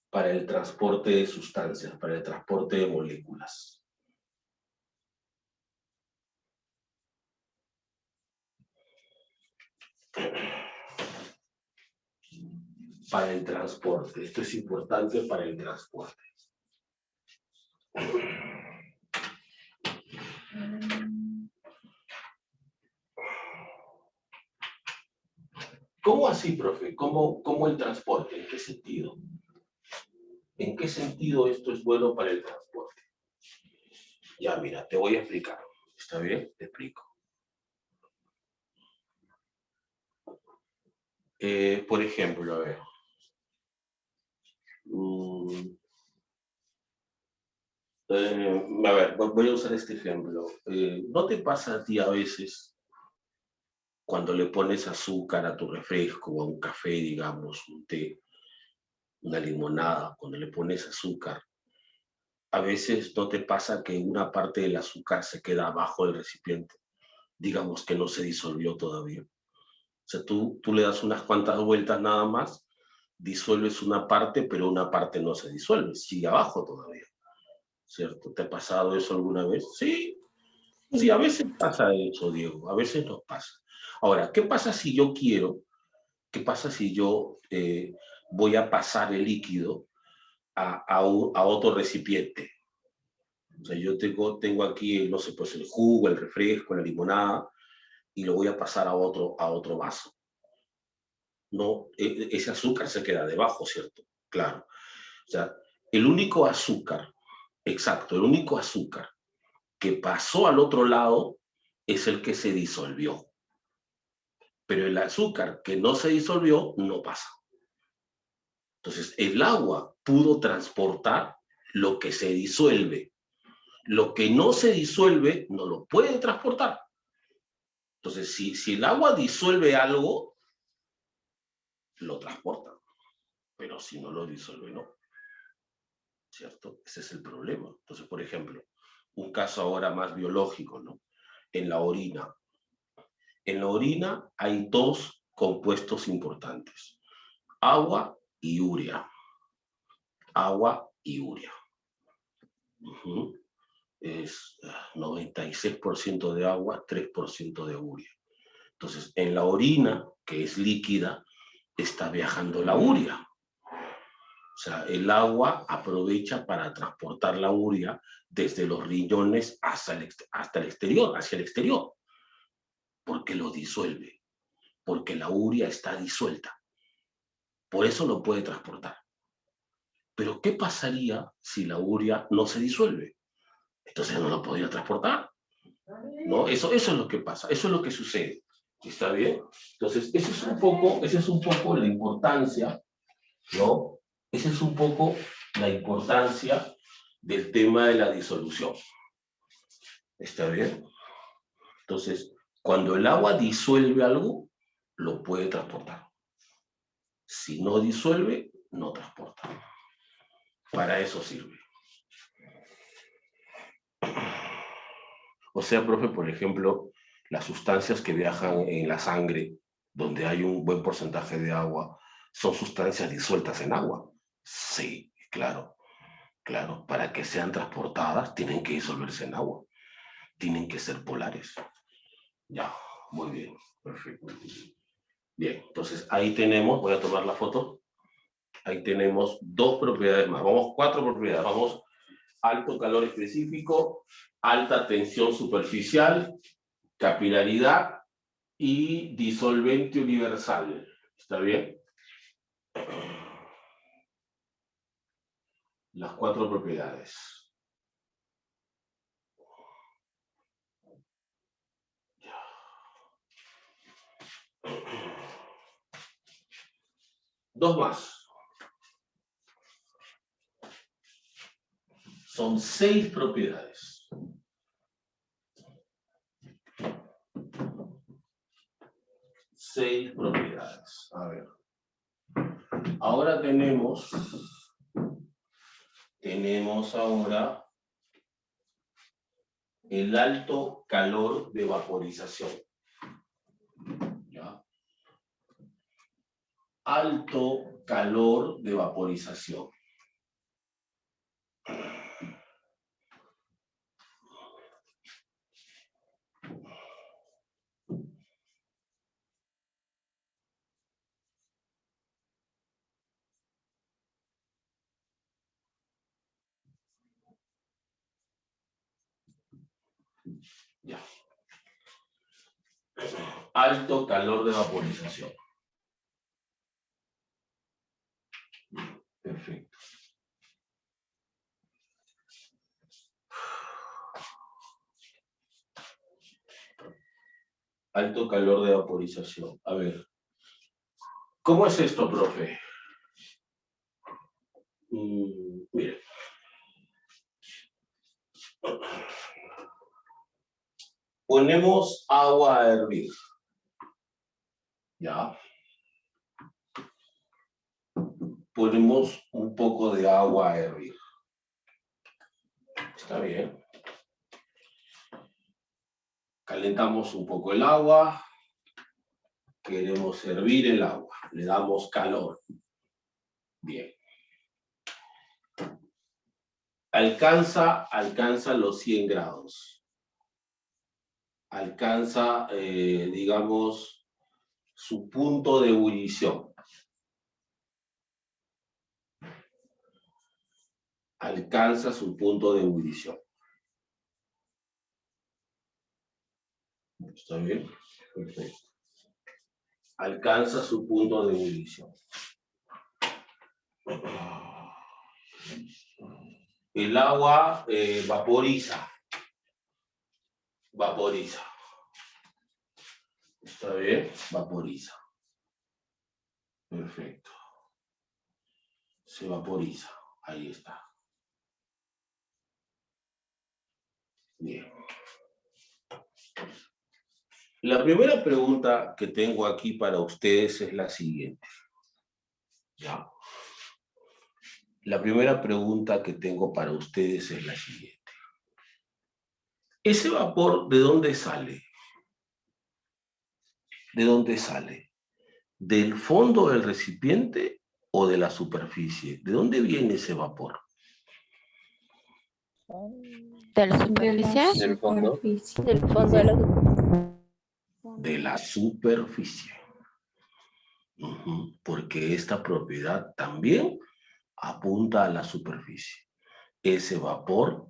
Para el transporte de sustancias, para el transporte de moléculas. Para el transporte. Esto es importante para el transporte. ¿Cómo así, profe? ¿Cómo el transporte? ¿En qué sentido? ¿En qué sentido esto es bueno para el transporte? Ya, mira, te voy a explicar. ¿Está bien? Te explico. Por ejemplo, a ver. A ver, voy a usar este ejemplo. ¿No te pasa a ti a veces cuando le pones azúcar a tu refresco o a un café, digamos, un té, una limonada, cuando le pones azúcar, a veces no te pasa que una parte del azúcar se queda abajo del recipiente, digamos que no se disolvió todavía? O sea, tú le das unas cuantas vueltas nada más, disuelves una parte, pero una parte no se disuelve, sigue abajo todavía, ¿cierto? ¿Te ha pasado eso alguna vez? Sí, sí, a veces pasa eso, Diego, a veces nos pasa. Ahora, ¿qué pasa si yo quiero? ¿Qué pasa si yo voy a pasar el líquido a otro recipiente? O sea, yo tengo aquí, no sé, pues el jugo, el refresco, la limonada, y lo voy a pasar a otro vaso. No, ese azúcar se queda debajo, ¿cierto? Claro. O sea, el único azúcar, exacto, el único azúcar que pasó al otro lado es el que se disolvió. Pero el azúcar que no se disolvió no pasa. Entonces, el agua pudo transportar lo que se disuelve. Lo que no se disuelve no lo puede transportar. Entonces, si el agua disuelve algo, lo transporta. Pero si no lo disuelve, no. ¿Cierto? Ese es el problema. Entonces, por ejemplo, un caso ahora más biológico, ¿no? En la orina. En la orina hay dos compuestos importantes: agua y urea. Agua y urea. Es 96% de agua, 3% de urea. Entonces, en la orina, que es líquida, está viajando la urea. O sea, el agua aprovecha para transportar la urea desde los riñones hasta el exterior, hacia el exterior, porque lo disuelve, porque la urea está disuelta. Por eso lo puede transportar. Pero, ¿qué pasaría si la urea no se disuelve? Entonces no lo podría transportar, ¿no? Eso es lo que pasa, eso es lo que sucede. ¿Está bien? Entonces, esa es un poco la importancia, ¿no? Esa es un poco la importancia del tema de la disolución. ¿Está bien? Entonces, cuando el agua disuelve algo, lo puede transportar. Si no disuelve, no transporta. Para eso sirve. O sea, profe, por ejemplo, las sustancias que viajan en la sangre, donde hay un buen porcentaje de agua, ¿son sustancias disueltas en agua? Sí, claro. Claro, para que sean transportadas tienen que disolverse en agua. Tienen que ser polares. Ya, muy bien, perfecto. Bien, entonces ahí tenemos, voy a tomar la foto. Ahí tenemos 2 propiedades más. Vamos, 4 propiedades. Vamos, alto calor específico, alta tensión superficial, capilaridad y disolvente universal. ¿Está bien? Las 4 propiedades. Dos más. Son 6 propiedades. Seis propiedades. A ver. Ahora tenemos ahora el alto calor de vaporización. ¿Ya? Alto calor de vaporización. Ya. Alto calor de vaporización. Perfecto. Alto calor de vaporización. A ver. ¿Cómo es esto, profe? Mire. Ponemos agua a hervir. ¿Ya? Ponemos un poco de agua a hervir. ¿Está bien? Calentamos un poco el agua. Queremos hervir el agua. Le damos calor. Bien. Alcanza los 100 grados. Alcanza, digamos, su punto de ebullición. Alcanza su punto de ebullición. ¿Está bien? Perfecto. Alcanza su punto de ebullición. El agua vaporiza. Vaporiza. ¿Está bien? Vaporiza. Perfecto. Se vaporiza. Ahí está. Bien. La primera pregunta que tengo aquí para ustedes es la siguiente. ¿Ya? La primera pregunta que tengo para ustedes es la siguiente. ¿Ese vapor de dónde sale? ¿De dónde sale? ¿Del fondo del recipiente o de la superficie? ¿De dónde viene ese vapor? ¿De la De la superficie? Del fondo. superficie. Del fondo de la de la superficie. Porque esta propiedad también apunta a la superficie. Ese vapor,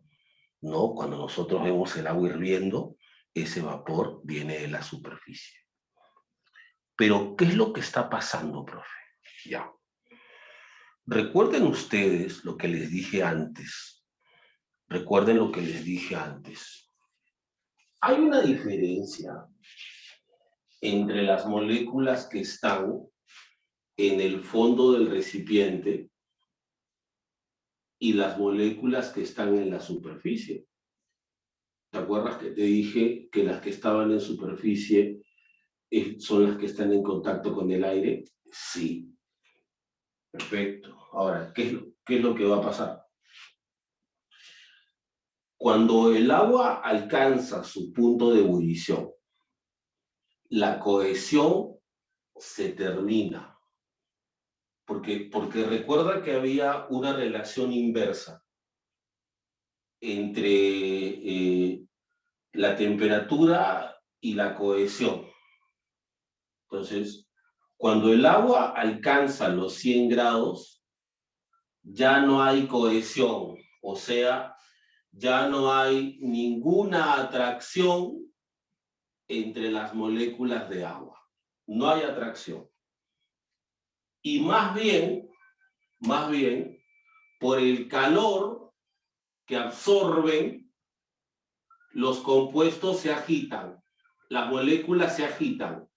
¿no? Cuando nosotros vemos el agua hirviendo, ese vapor viene de la superficie. Pero, ¿qué es lo que está pasando, profe? Ya. Recuerden ustedes lo que les dije antes. Recuerden lo que les dije antes. Hay una diferencia entre las moléculas que están en el fondo del recipiente y las moléculas que están en la superficie. ¿Te acuerdas que te dije que las que estaban en superficie son las que están en contacto con el aire? Sí. Perfecto. Ahora, ¿qué es lo que va a pasar? Cuando el agua alcanza su punto de ebullición, la cohesión se termina. Porque recuerda que había una relación inversa entre la temperatura y la cohesión. Entonces, cuando el agua alcanza los 100 grados, ya no hay cohesión, o sea, ya no hay ninguna atracción entre las moléculas de agua. No hay atracción. Y más bien, por el calor que absorben, los compuestos se agitan, las moléculas se agitan.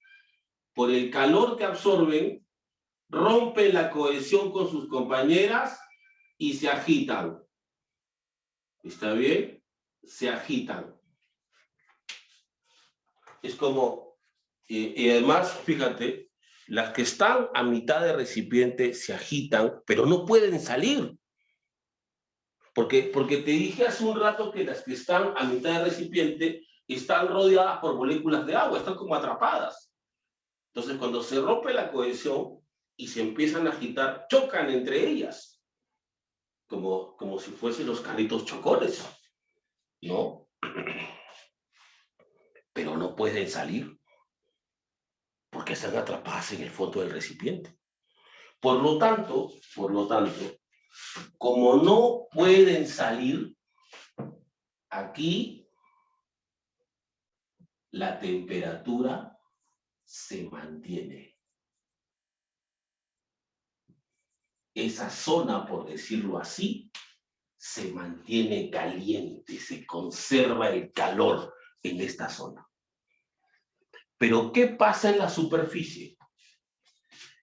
Por el calor que absorben, rompen la cohesión con sus compañeras y se agitan. ¿Está bien? Se agitan. Es como, y además, fíjate, las que están a mitad de recipiente se agitan, pero no pueden salir. Porque te dije hace un rato que las que están a mitad de recipiente están rodeadas por moléculas de agua, están como atrapadas. Entonces, cuando se rompe la cohesión y se empiezan a agitar, chocan entre ellas, como si fuesen los carritos chocones, ¿no? Pero no pueden salir, porque están atrapadas en el fondo del recipiente. Por lo tanto, como no pueden salir, aquí la temperatura se mantiene. Esa zona, por decirlo así, se mantiene caliente, se conserva el calor en esta zona. Pero, ¿qué pasa en la superficie?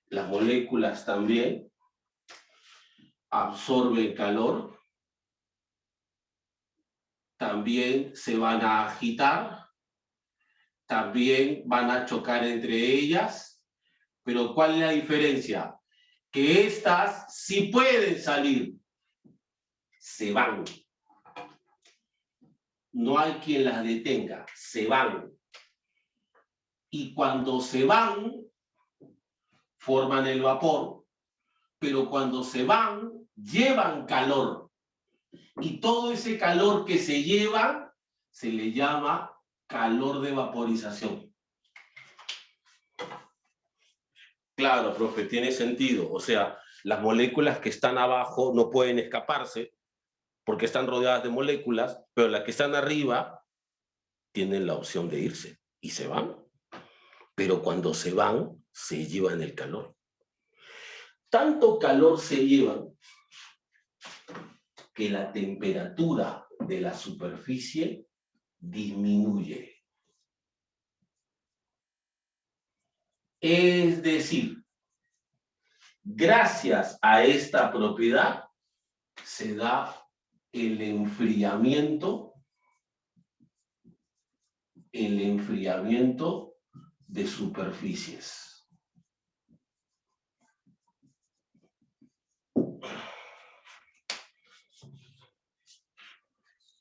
Las moléculas también absorben calor, también se van a agitar, también van a chocar entre ellas, pero ¿cuál es la diferencia? Que estas sí pueden salir, se van. No hay quien las detenga, se van. Y cuando se van, forman el vapor, pero cuando se van, llevan calor. Y todo ese calor que se lleva se le llama calor de vaporización. Claro, profe, tiene sentido. O sea, las moléculas que están abajo no pueden escaparse porque están rodeadas de moléculas, pero las que están arriba tienen la opción de irse y se van. Pero cuando se van, se llevan el calor. Tanto calor se llevan que la temperatura de la superficie disminuye. Es decir, gracias a esta propiedad se da el enfriamiento de superficies.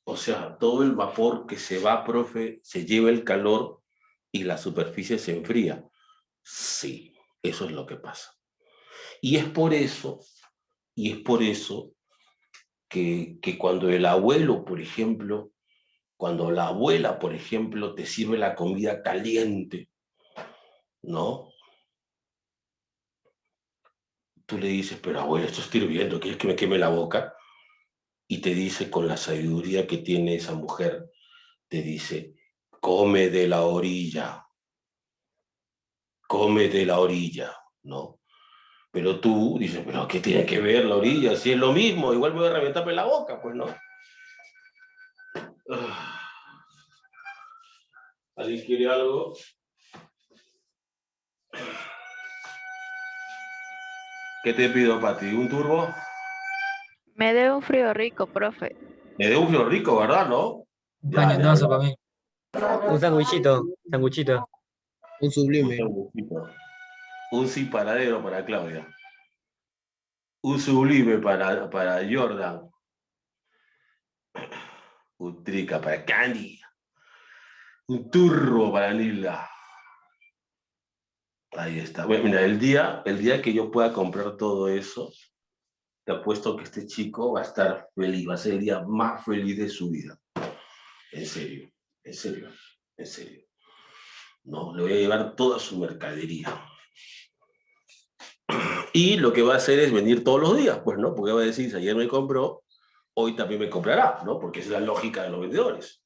O sea, todo el vapor que se va, profe, se lleva el calor y la superficie se enfría. Sí, eso es lo que pasa. Y es por eso que cuando el abuelo, por ejemplo, cuando la abuela, por ejemplo, te sirve la comida caliente ¿no? Tú le dices, pero abuela, esto está hirviendo, ¿quieres que me queme la boca? Y te dice, con la sabiduría que tiene esa mujer, te dice, come de la orilla, ¿no? Pero tú dices, pero ¿qué tiene que ver la orilla? Si es lo mismo, igual me voy a reventarme la boca, pues, ¿no? ¿Alguien quiere algo? ¿Qué te pido, Pati? ¿Un turbo? Me dé un frío rico, profe. Me dio un frío rico, ¿verdad? ¿No? Un Ya, cañonazo para mí. Un sanguichito. Sanguichito. Un un sublime. sanguchito. Un ciparadero para Claudia. Un sublime para Jordan. Un trica para Candy. Un turbo para Nilda. Ahí está. Bueno, mira, el día que yo pueda comprar todo eso, te apuesto que este chico va a estar feliz, va a ser el día más feliz de su vida. En serio, en serio, en serio. No, le voy a llevar toda su mercadería. Y lo que va a hacer es venir todos los días, pues, ¿no? Porque va a decir, si ayer me compró, hoy también me comprará, ¿no? Porque esa es la lógica de los vendedores.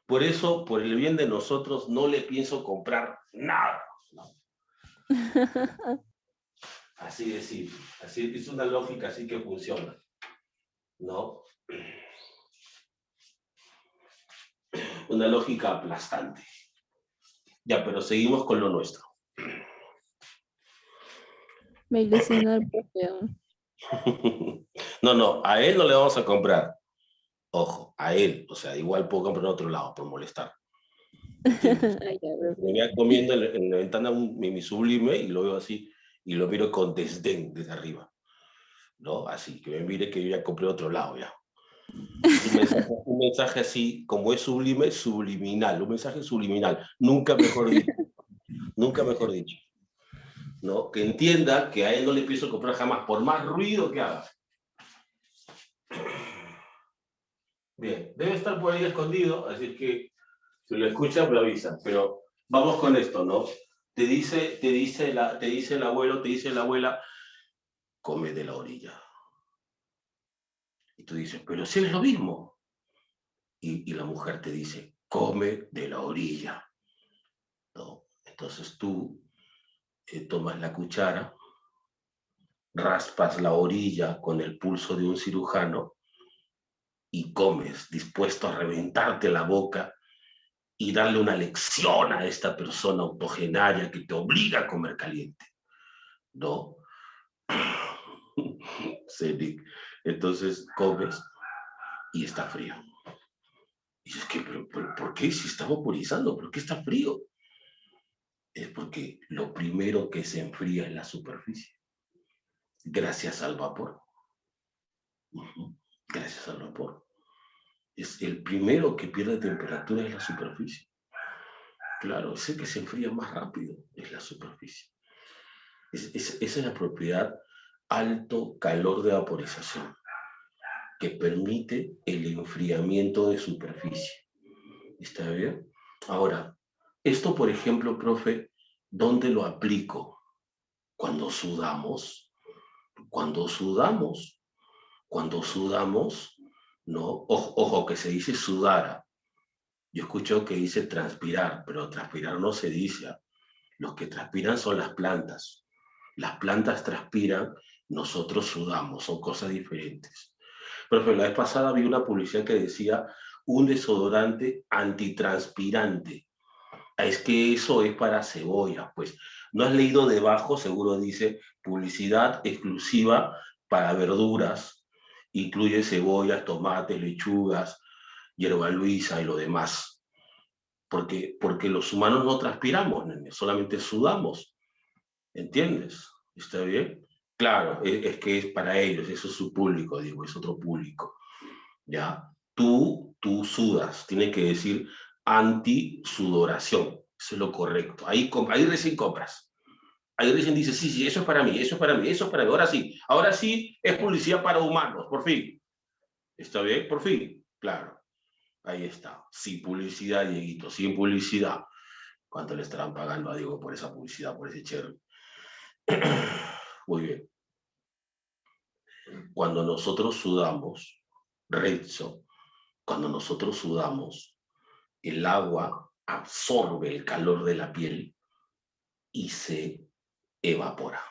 Por eso, por el bien de nosotros, no le pienso comprar nada, ¿no? Así de simple. Así, es una lógica así que funciona, ¿no? Una lógica aplastante. Ya, pero seguimos con lo nuestro. Me ilusionó el profe. No, a él no le vamos a comprar. Ojo, a él. O sea, igual puedo comprar en otro lado por molestar. Ay, ya, Me profe. voy comiendo en la ventana mi sublime y lo veo así y lo miro con desdén desde arriba, ¿no? Así, que me mire que yo ya compré otro lado ya. Un mensaje así, como es sublime, subliminal, un mensaje subliminal, nunca mejor dicho, ¿no? Que entienda que a él no le pienso comprar jamás, por más ruido que haga. Bien, debe estar por ahí escondido, así que si lo escuchan me avisan, pero vamos con esto, ¿no? Te dice el abuelo, te dice la abuela, come de la orilla. Y tú dices, pero si es lo mismo. Y la mujer te dice, come de la orilla, ¿no? Entonces tú tomas la cuchara, raspas la orilla con el pulso de un cirujano y comes, dispuesto a reventarte la boca y darle una lección a esta persona octogenaria que te obliga a comer caliente, ¿no? Sí, entonces comes y está frío. Y dices, ¿pero por qué? Si está vaporizando, ¿por qué está frío? Es porque lo primero que se enfría es la superficie, gracias al vapor. Gracias al vapor. Es el primero que pierde temperatura es la superficie. Claro, es el que se enfría más rápido, es la superficie. Esa es la propiedad alto calor de vaporización, que permite el enfriamiento de superficie. ¿Está bien? Ahora, esto, por ejemplo, profe, ¿dónde lo aplico? Cuando sudamos. Cuando sudamos, ¿no? Ojo, que se dice sudara. Yo escucho que dice transpirar, pero transpirar no se dice. Los que transpiran son las plantas. Las plantas transpiran, nosotros sudamos, son cosas diferentes. Profe, la vez pasada vi una publicidad que decía un desodorante antitranspirante. Es que eso es para cebollas, pues. ¿No has leído debajo? Seguro dice publicidad exclusiva para verduras. Incluye cebollas, tomates, lechugas, hierba luisa y lo demás. Porque los humanos no transpiramos, nene, solamente sudamos. ¿Entiendes? ¿Está bien? Claro, es que es para ellos, eso es su público, digo, es otro público. ¿Ya? Tú sudas, tiene que decir antisudoración, eso es lo correcto. Ahí recién compras. Ahí recién dices, sí, eso es para mí, eso es para mí, eso es para mí. Ahora sí es publicidad para humanos, por fin. ¿Está bien? Por fin, claro. Ahí está. Sin publicidad, Dieguito, sin publicidad. ¿Cuánto le estarán pagando a Diego por esa publicidad, por ese cherry? Muy bien. Cuando nosotros sudamos, Renzo, cuando nosotros sudamos, el agua absorbe el calor de la piel y se evapora.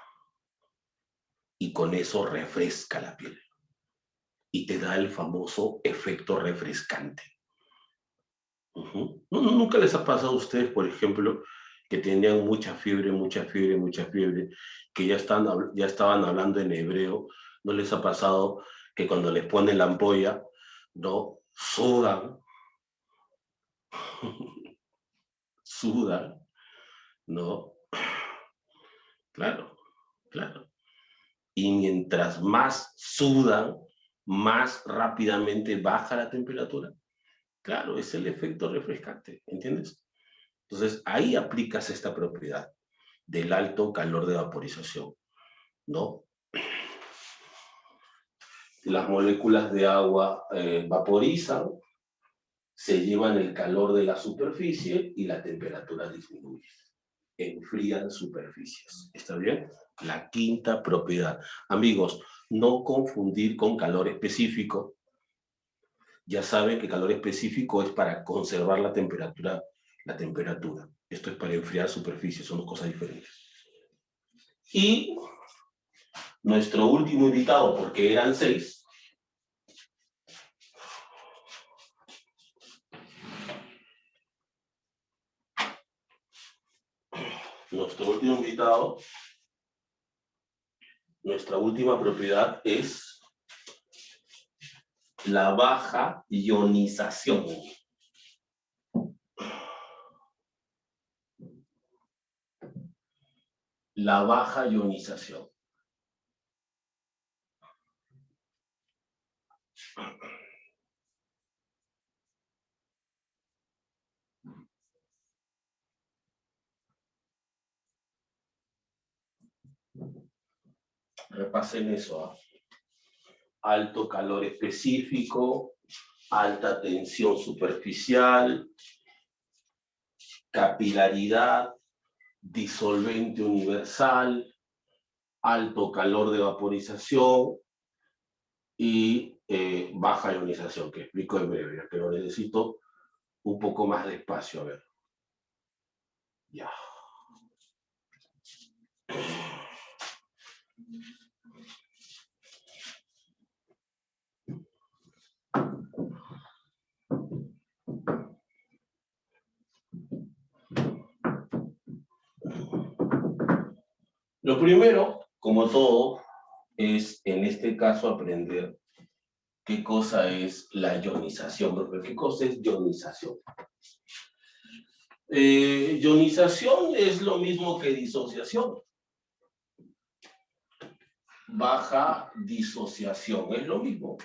Y con eso refresca la piel. Y te da el famoso efecto refrescante. ¿Nunca les ha pasado a ustedes, por ejemplo, que tenían mucha fiebre, que ya estaban hablando en hebreo? ¿No les ha pasado que cuando les ponen la ampolla, no, sudan? Sudan, ¿no? Claro, claro. Y mientras más sudan, más rápidamente baja la temperatura. Claro, es el efecto refrescante, ¿entiendes? Entonces, ahí aplicas esta propiedad del alto calor de vaporización, ¿no? Las moléculas de agua vaporizan, se llevan el calor de la superficie y la temperatura disminuye. Enfrían superficies. ¿Está bien? La quinta propiedad. Amigos, no confundir con calor específico. Ya saben que calor específico es para conservar la temperatura. Esto es para enfriar superficies, son dos cosas diferentes. Y nuestro último invitado, porque eran 6, nuestra última propiedad es la baja ionización. La baja ionización. Repasen eso, ¿eh? Alto calor específico, alta tensión superficial, capilaridad, disolvente universal, alto calor de vaporización y baja ionización, que explico en breve, pero necesito un poco más de espacio, a ver. Ya. Lo primero, como todo, es en este caso aprender qué cosa es la ionización. Porque ¿qué cosa es ionización? Ionización es lo mismo que disociación. Baja disociación, es lo mismo.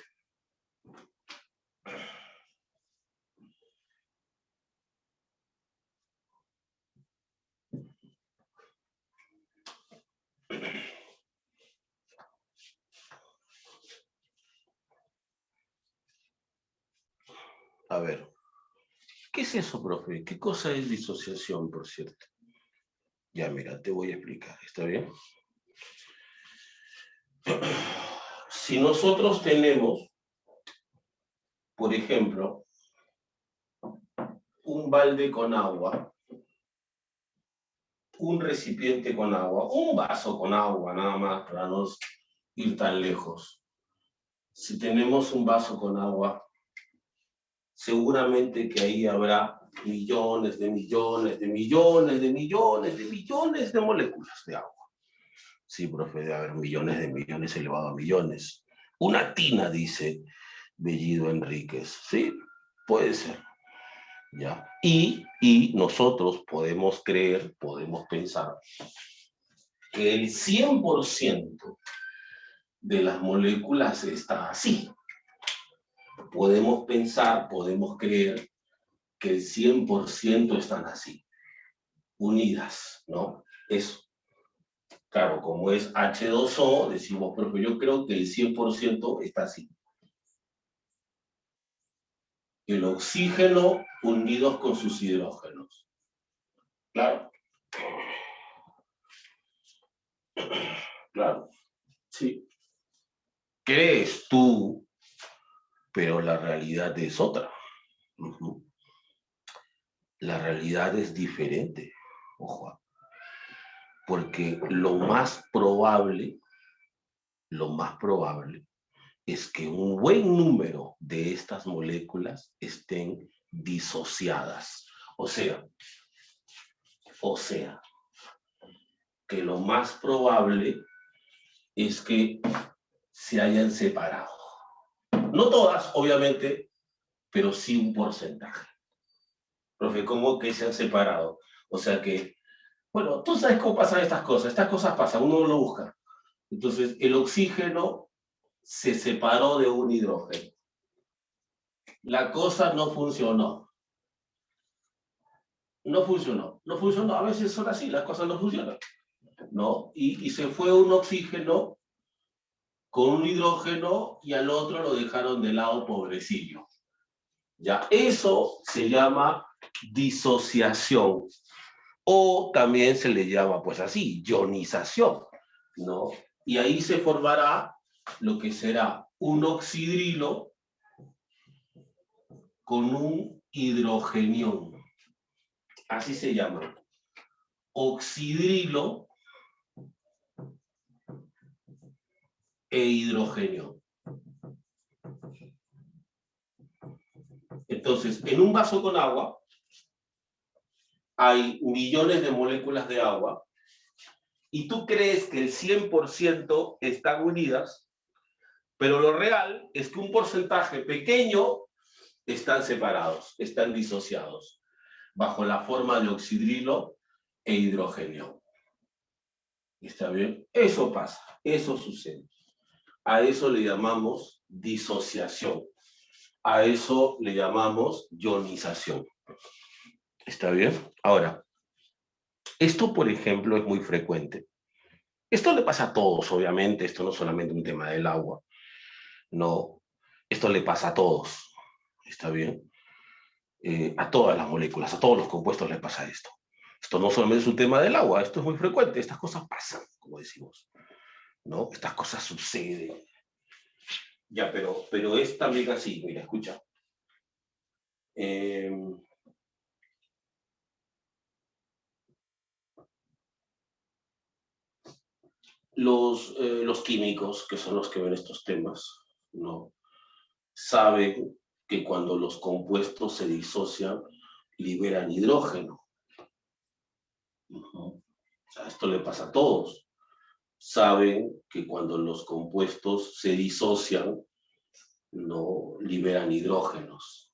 A ver, ¿qué es eso, profe? ¿Qué cosa es disociación, por cierto? Ya, mira, te voy a explicar, ¿está bien? Si nosotros tenemos, por ejemplo, un balde con agua, un recipiente con agua, un vaso con agua, nada más, para no ir tan lejos. Si tenemos un vaso con agua, seguramente que ahí habrá millones de moléculas de agua. Sí, profe, debe haber millones elevado a millones. Una tina, dice Bellido Enríquez. Sí, puede ser. ¿Ya? Y nosotros podemos creer, podemos pensar que el 100% de las moléculas está así. Podemos pensar, podemos creer que el 100% están así, unidas, ¿no? Eso. Claro, como es H2O, decimos, pero yo creo que el 100% está así. El oxígeno unidos con sus hidrógenos. Claro. Claro. Sí. Crees tú, pero la realidad es otra. Ujú. La realidad es diferente. Ojo. Porque lo más probable es que un buen número de estas moléculas estén disociadas. O sea, que lo más probable es que se hayan separado. No todas, obviamente, pero sí un porcentaje. Profe, ¿cómo que se han separado? O sea que, bueno, tú sabes cómo pasan estas cosas pasan, uno lo busca. Entonces, el oxígeno se separó de un hidrógeno. La cosa no funcionó. No funcionó. A veces son así, las cosas no funcionan, ¿no? Y se fue un oxígeno con un hidrógeno y al otro lo dejaron de lado, pobrecillo. Ya, eso se llama disociación. O también se le llama, pues así, ionización, ¿no? Y ahí se formará lo que será un oxidrilo con un hidrogenión. Así se llama. Oxidrilo e hidrogenio. Entonces, en un vaso con agua hay millones de moléculas de agua y tú crees que el 100% están unidas, pero lo real es que un porcentaje pequeño están separados, están disociados, bajo la forma de oxidrilo e hidrogenio. ¿Está bien? Eso pasa, eso sucede. A eso le llamamos disociación. A eso le llamamos ionización. ¿Está bien? Ahora, esto, por ejemplo, es muy frecuente. Esto le pasa a todos, obviamente. Esto no es solamente un tema del agua. No, esto le pasa a todos. ¿Está bien? A todas las moléculas, a todos los compuestos les pasa esto. Esto no solamente es un tema del agua, esto es muy frecuente. Estas cosas pasan, como decimos, ¿no? Estas cosas suceden. Ya, pero es también así. Mira, escucha. Los químicos, que son los que ven estos temas, ¿no? Saben que cuando los compuestos se disocian, liberan hidrógeno. O sea, esto le pasa a todos. Saben que cuando los compuestos se disocian, no liberan hidrógenos.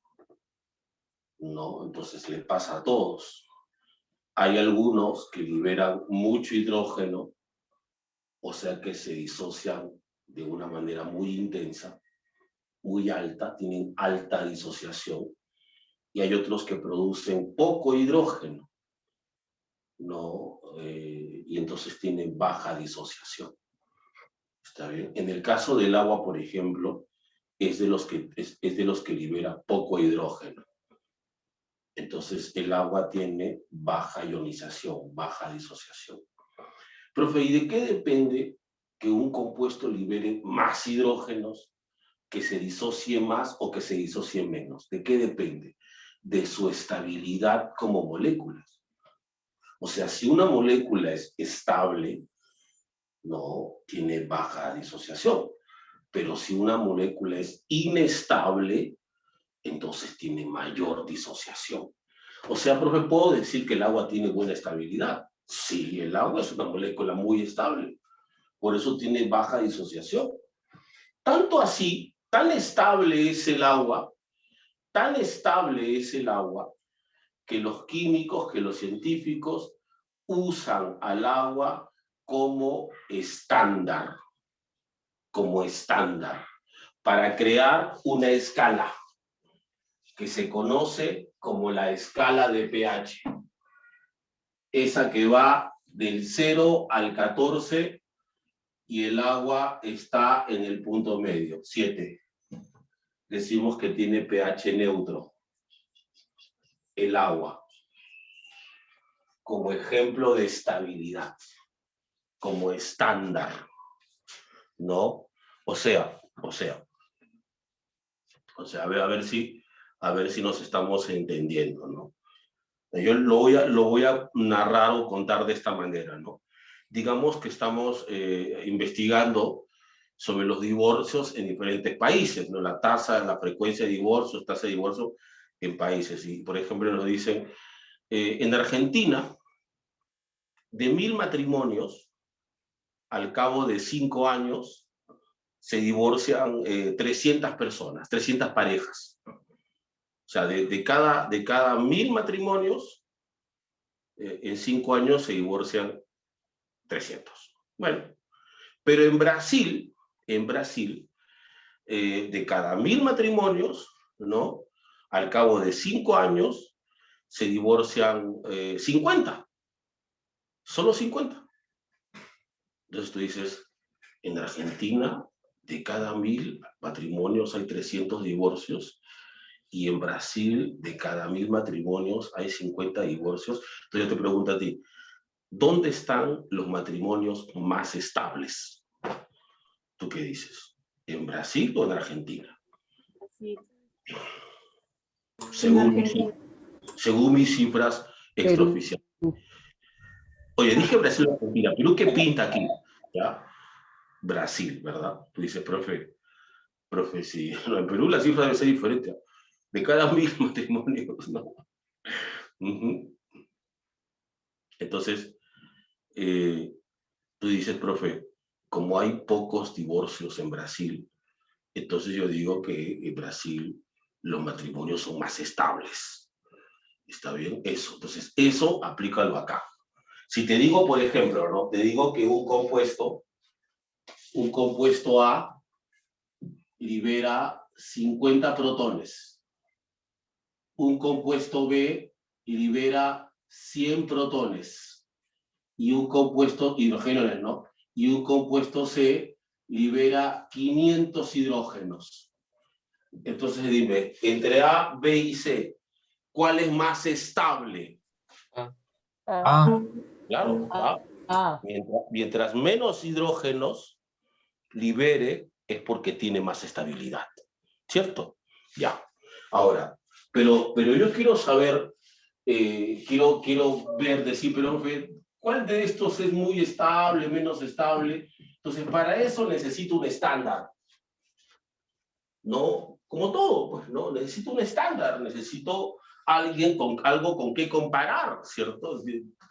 ¿No? Entonces le pasa a todos. Hay algunos que liberan mucho hidrógeno, o sea que se disocian de una manera muy intensa, muy alta, tienen alta disociación, y hay otros que producen poco hidrógeno, ¿no? Y entonces tienen baja disociación. ¿Está bien? En el caso del agua, por ejemplo, es de los que libera poco hidrógeno. Entonces el agua tiene baja ionización, baja disociación. Profe, ¿y de qué depende que un compuesto libere más hidrógenos, que se disocie más o que se disocie menos? ¿De qué depende? De su estabilidad como moléculas. O sea, si una molécula es estable, no tiene baja disociación. Pero si una molécula es inestable, entonces tiene mayor disociación. O sea, profe, ¿puedo decir que el agua tiene buena estabilidad? Sí, el agua es una molécula muy estable. Por eso tiene baja disociación. Tanto así, tan estable es el agua, que los químicos, que los científicos usan al agua como estándar, para crear una escala que se conoce como la escala de pH. Esa que va del 0 al 14 y el agua está en el punto medio, 7. Decimos que tiene pH neutro, el agua. como ejemplo de estabilidad, como estándar, ¿no? O sea, a ver si nos estamos entendiendo, ¿no? Yo lo voy a narrar o contar de esta manera, ¿no? Digamos que estamos investigando sobre los divorcios en diferentes países, ¿no? La frecuencia de divorcios, tasa de divorcio en países. Y, por ejemplo, nos dicen, en Argentina, de 1000 matrimonios, al cabo de 5 años, se divorcian 300 personas, 300 parejas. O sea, de cada 1000 matrimonios, en 5 años se divorcian 300. Bueno, pero en Brasil, de cada 1000 matrimonios, ¿no? Al cabo de 5 años, se divorcian 50. Solo 50. Entonces tú dices, en Argentina, de cada 1000 matrimonios hay 300 divorcios, y en Brasil, de cada 1000 matrimonios hay 50 divorcios. Entonces yo te pregunto a ti, ¿dónde están los matrimonios más estables? ¿Tú qué dices? ¿En Brasil o en Argentina? Según mis cifras extraoficiales. Oye, dije Brasil o Argentina, pero ¿qué pinta aquí? ¿Ya? Brasil, ¿verdad? Tú dices, profe, sí. No, en Perú la cifra debe ser diferente. De cada 1000 matrimonios, ¿no? Entonces, tú dices, profe, como hay pocos divorcios en Brasil, entonces yo digo que en Brasil los matrimonios son más estables. ¿Está bien? Eso. Entonces, eso aplícalo acá. Si te digo, por ejemplo, ¿no? Te digo que un compuesto A libera 50 protones. Un compuesto B libera 100 protones. Y un compuesto, hidrógenos, ¿no? Y un compuesto C libera 500 hidrógenos. Entonces dime, entre A, B y C, ¿cuál es más estable? Claro, A. Mientras menos hidrógenos libere, es porque tiene más estabilidad. ¿Cierto? Ya. Ahora, pero yo quiero saber, quiero ver, decir, pero ¿cuál de estos es muy estable, menos estable? Entonces, para eso necesito un estándar. No, como todo, pues, ¿no? Necesito un estándar, necesito alguien con algo con qué comparar, ¿cierto?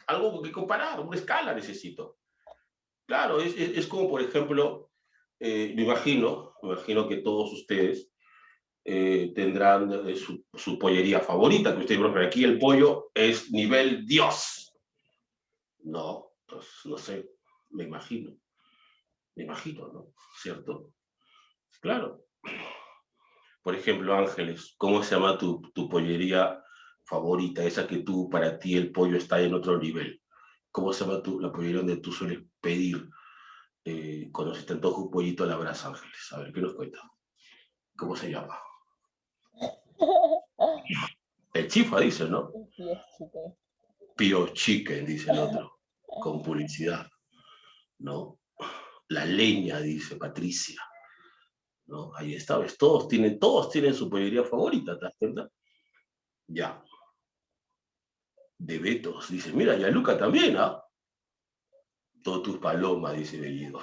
Algo con qué comparar, una escala necesito. Claro, es como, por ejemplo, me imagino que todos ustedes tendrán su pollería favorita, que ustedes, profe, aquí el pollo es nivel Dios. No, pues no sé, me imagino, ¿no? ¿Cierto? Claro. Por ejemplo, Ángeles, ¿cómo se llama tu pollería favorita? Esa que tú, para ti, el pollo está en otro nivel. ¿Cómo se llama la pollería donde tú sueles pedir cuando se te antoja un pollito a la brasa, Ángeles? A ver, ¿qué nos cuenta? ¿Cómo se llama? El Chifa, dice, ¿no? Pio Chicken, dice el otro, con publicidad, ¿no? La leña, dice Patricia, ¿no? Ahí está, ¿ves? Todos tienen su pollería favorita, ¿te das cuenta? Ya. De Betos, dice, mira, y a Luca también, ¿ah? Todos tus palomas, dice Bellido.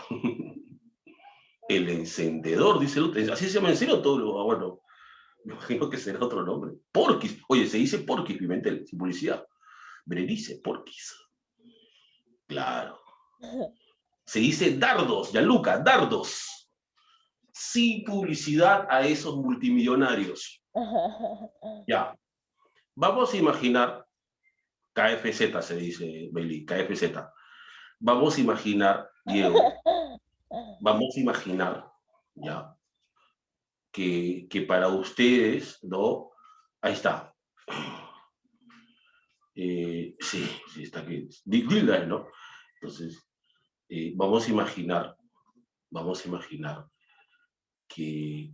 El encendedor, dice el otro, así se llama en serio todo lo, bueno, me imagino que será otro nombre. Porquis, oye, se dice Porquis, Pimentel, sin publicidad. Berenice, Porquis. Claro. Se dice dardos, Gianluca, dardos. Sin publicidad a esos multimillonarios. Ya. Vamos a imaginar, KFZ se dice, Beli, KFZ. Vamos a imaginar, Diego, vamos a imaginar, ya, que para ustedes, ¿no? Ahí está. Sí, está aquí. Dilda, ¿no? Entonces, vamos a imaginar que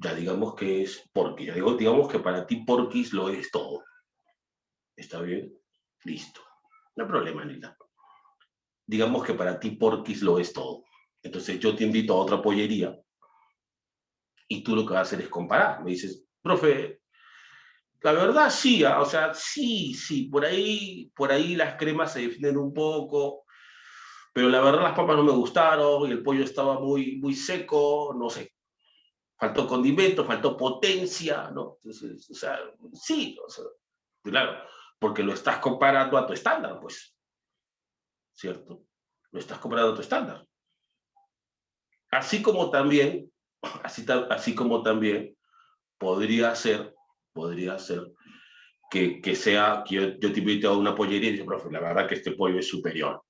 ya digamos que es Porquis, digamos que para ti Porquis lo es todo, ¿Está bien? Listo. No hay problema, Nila. Digamos que para ti Porquis lo es todo. Entonces yo te invito a otra pollería y tú lo que vas a hacer es comparar. Me dices, profe, la verdad sí, o sea, sí, por ahí las cremas se definen un poco, pero la verdad las papas no me gustaron y el pollo estaba muy seco, no sé. Faltó condimento, faltó potencia, ¿no? Entonces, o sea, sí, o sea, claro, porque lo estás comparando a tu estándar, pues, ¿cierto? Lo estás comparando a tu estándar. Así como también podría ser que sea, que yo te invite a una pollería y digo, profe, la verdad que este pollo es superior.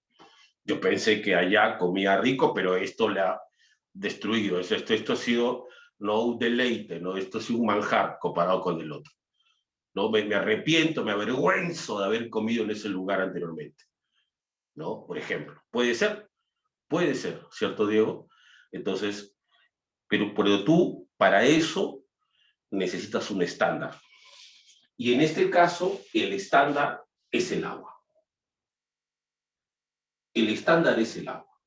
Yo pensé que allá comía rico, pero esto le ha destruido. Esto ha sido no un deleite, ¿no? Esto ha sido un manjar comparado con el otro. ¿No? Me arrepiento, me avergüenzo de haber comido en ese lugar anteriormente, ¿no? Por ejemplo, puede ser, ¿cierto, Diego? Entonces, pero tú, para eso, necesitas un estándar. Y en este caso, el estándar es el agua. El estándar es el agua.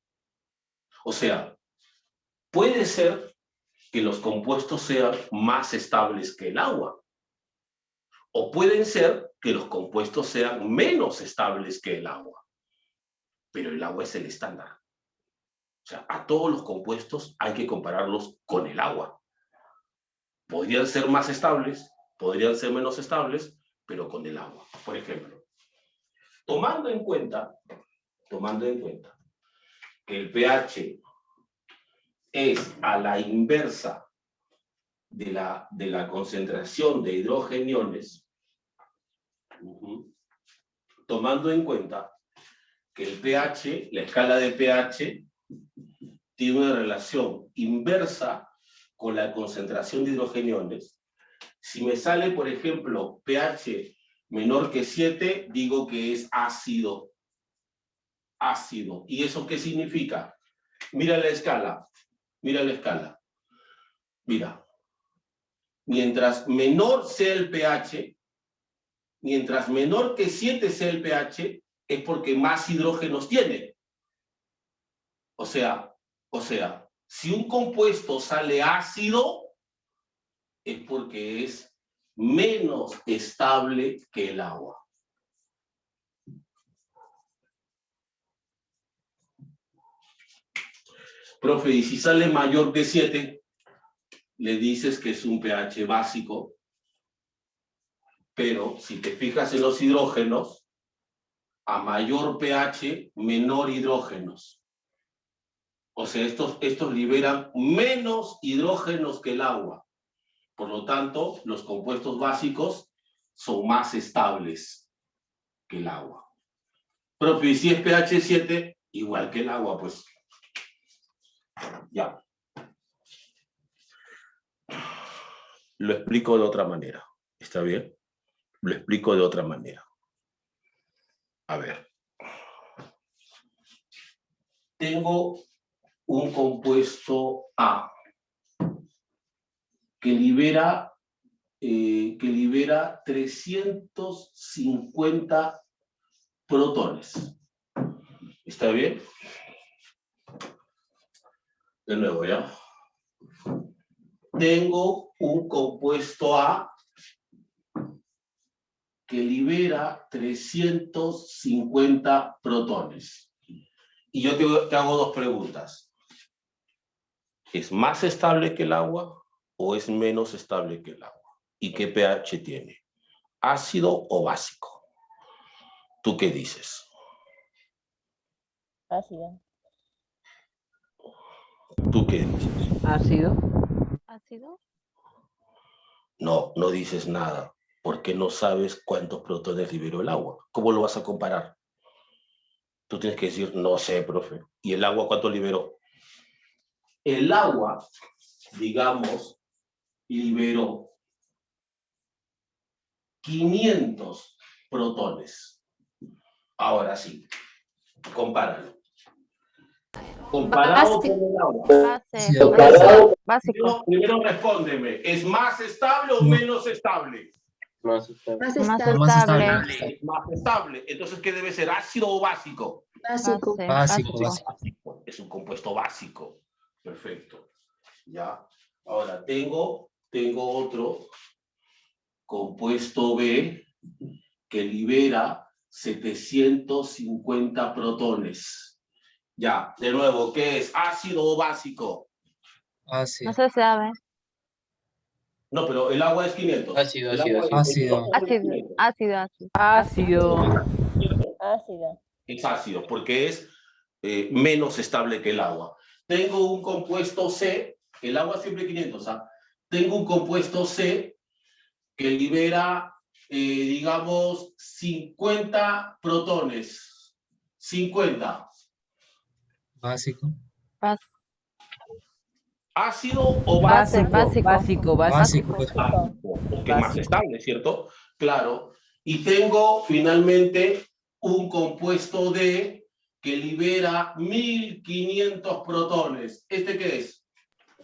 O sea, puede ser que los compuestos sean más estables que el agua. O pueden ser que los compuestos sean menos estables que el agua. Pero el agua es el estándar. O sea, a todos los compuestos hay que compararlos con el agua. Podrían ser más estables, podrían ser menos estables, pero con el agua. Por ejemplo, tomando en cuenta que el pH es a la inversa de la concentración de hidrogeniones, tomando en cuenta que el pH, la escala de pH, tiene una relación inversa con la concentración de hidrogeniones. Si me sale, por ejemplo, pH menor que 7, digo que es ácido. Ácido. ¿Y eso qué significa? Mira la escala. Mira la escala. Mira. Mientras menor sea el pH, mientras menor que 7 sea el pH, es porque más hidrógenos tiene. O sea, si un compuesto sale ácido, es porque es menos estable que el agua. Profe, y si sale mayor que 7, le dices que es un pH básico, pero si te fijas en los hidrógenos, a mayor pH, menor hidrógenos. O sea, estos liberan menos hidrógenos que el agua. Por lo tanto, los compuestos básicos son más estables que el agua. Profe, y si es pH 7, igual que el agua, pues. Ya. Lo explico de otra manera. ¿Está bien? Lo explico de otra manera. A ver. Tengo un compuesto A que libera 350 protones. ¿Está bien? De nuevo, ¿ya? Tengo un compuesto A que libera 350 protones. Y yo te hago dos preguntas. ¿Es más estable que el agua o es menos estable que el agua? ¿Y qué pH tiene? ¿Ácido o básico? ¿Tú qué dices? Ácido. ¿Tú qué dices? Ácido. ¿Ácido? No, no dices nada, porque no sabes cuántos protones liberó el agua. ¿Cómo lo vas a comparar? Tú tienes que decir, no sé, profe. ¿Y el agua cuánto liberó? El agua, digamos, liberó 500 protones. Ahora sí, compáralo. Comparado con el agua. Básico. Primero respóndeme, ¿es más estable o menos estable? Más estable. Más Más estable. Más estable. estable. Más estable. Entonces, ¿qué debe ser? ¿Ácido o básico? Básico. Básico, Básico. básico. Es un compuesto básico. Perfecto. Ya. Ahora, tengo otro compuesto B que libera 750 protones. Ya, de nuevo, ¿qué es? ¿Ácido o básico? Ácido. No se sabe. No, pero el agua es 500. Ácido, El ácido, agua ácido. es Ácido, 500. ácido, ácido. Ácido. Ácido. Es ácido porque es menos estable que el agua. Tengo un compuesto C, el agua siempre 500, ¿ah? Tengo un compuesto C que libera, digamos, 50 protones. 50. Básico. ¿Ácido o Base, básico? básico. Básico, pues. Básico, porque es más Básico. estable, ¿cierto? Claro. Y tengo finalmente un compuesto D que libera 1500 protones. ¿Este qué es?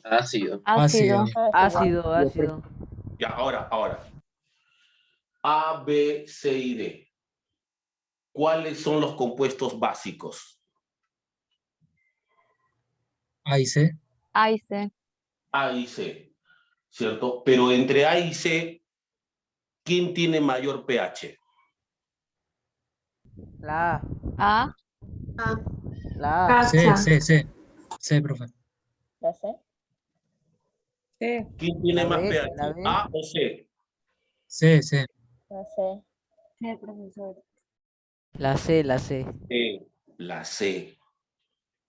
Ácido. Ácido. Ácido, ácido. Ya, ahora. A, B, C y D. ¿Cuáles son los compuestos básicos? A y C. A y C. A y C, ¿cierto? Pero entre A y C, ¿quién tiene mayor pH? La A. A. La A. C, profe. ¿Ya sé? ¿Quién tiene La más B, pH? la B. ¿A o C? C. Ya sé. La C, la C. La C.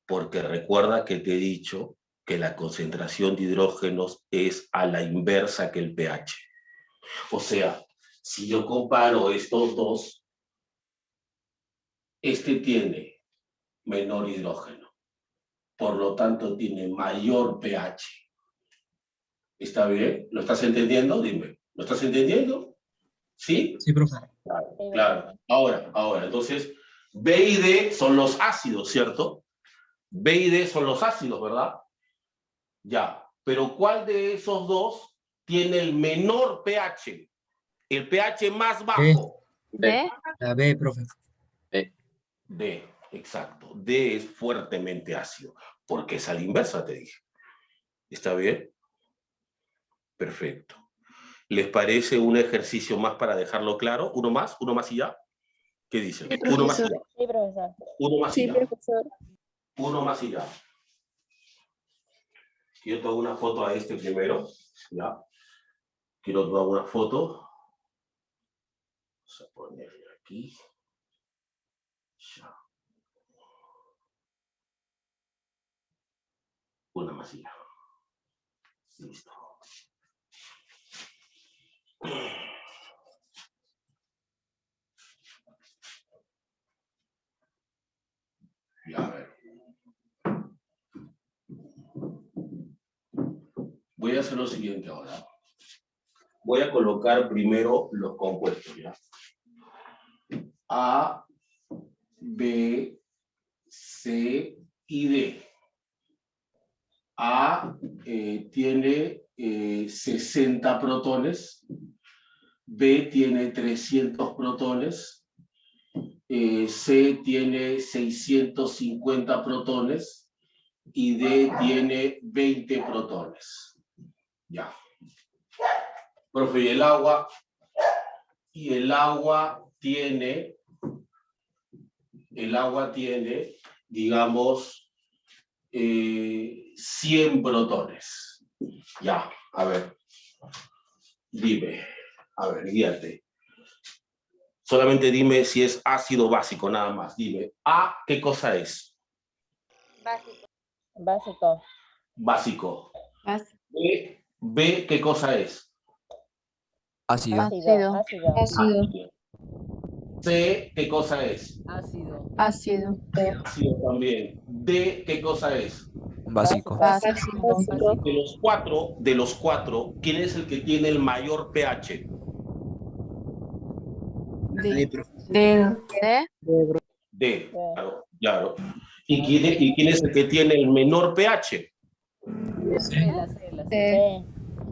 Porque recuerda que te he dicho que la concentración de hidrógenos es a la inversa que el pH. O sea, si yo comparo estos dos, este tiene menor hidrógeno. Por lo tanto, tiene mayor pH. ¿Está bien? ¿Lo estás entendiendo? Dime. ¿Lo estás entendiendo? ¿Sí? Sí, profe. Claro. Ahora. Entonces, B y D son los ácidos, ¿cierto? B y D son los ácidos, ¿verdad? Ya. Pero ¿cuál de esos dos tiene el menor pH? El pH más bajo. B. La B, profe. D, exacto. D es fuertemente ácido, porque es a la inversa, te dije. ¿Está bien? Perfecto. ¿Les parece un ejercicio más para dejarlo claro? ¿Uno más y ya? ¿Qué dicen? Sí, Uno más y profesor. ya. Sí, profesor. Uno más y Sí, ya. profesor. Uno más y ya. Quiero tomar una foto a este primero. ¿Ya? Quiero tomar una foto. Vamos a ponerle aquí. Ya. Una más y ya. Listo. Ya, a ver. Voy a hacer lo siguiente ahora. Voy a colocar primero los compuestos, ¿ya? A, B, C y D. A tiene 60 protones, B tiene 300 protones, C tiene 650 protones y D tiene 20 protones. Ya. Profe, y el agua tiene, digamos, 100 protones. Ya, a ver. Dime, a ver, guíate. Solamente dime si es ácido básico, nada más. Dime, A, ¿qué cosa es? Básico. Básico. B, ¿qué cosa es? Ácido. Ácido. Ácido. C, ¿qué cosa es? Ácido. Ácido. Ácido también. D, ¿qué cosa es? Básico. Básico. De los cuatro, ¿quién es el que tiene el mayor pH? D, profe. D. D, claro. ¿Y quién es el que tiene el menor pH? La C, la C.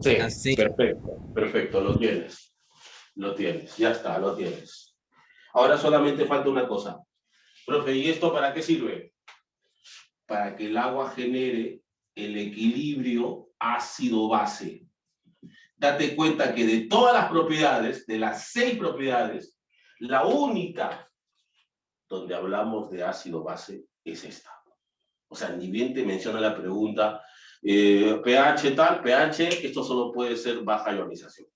C. C. La C. Perfecto, lo tienes. Lo tienes, ya está, lo tienes. Ahora solamente falta una cosa. Profe, ¿y esto para qué sirve? Para que el agua genere el equilibrio ácido-base. Date cuenta que de todas las propiedades, de las 6 propiedades, la única donde hablamos de ácido-base es esta. O sea, ni bien te menciona la pregunta, pH tal, pH, esto solo puede ser baja ionización.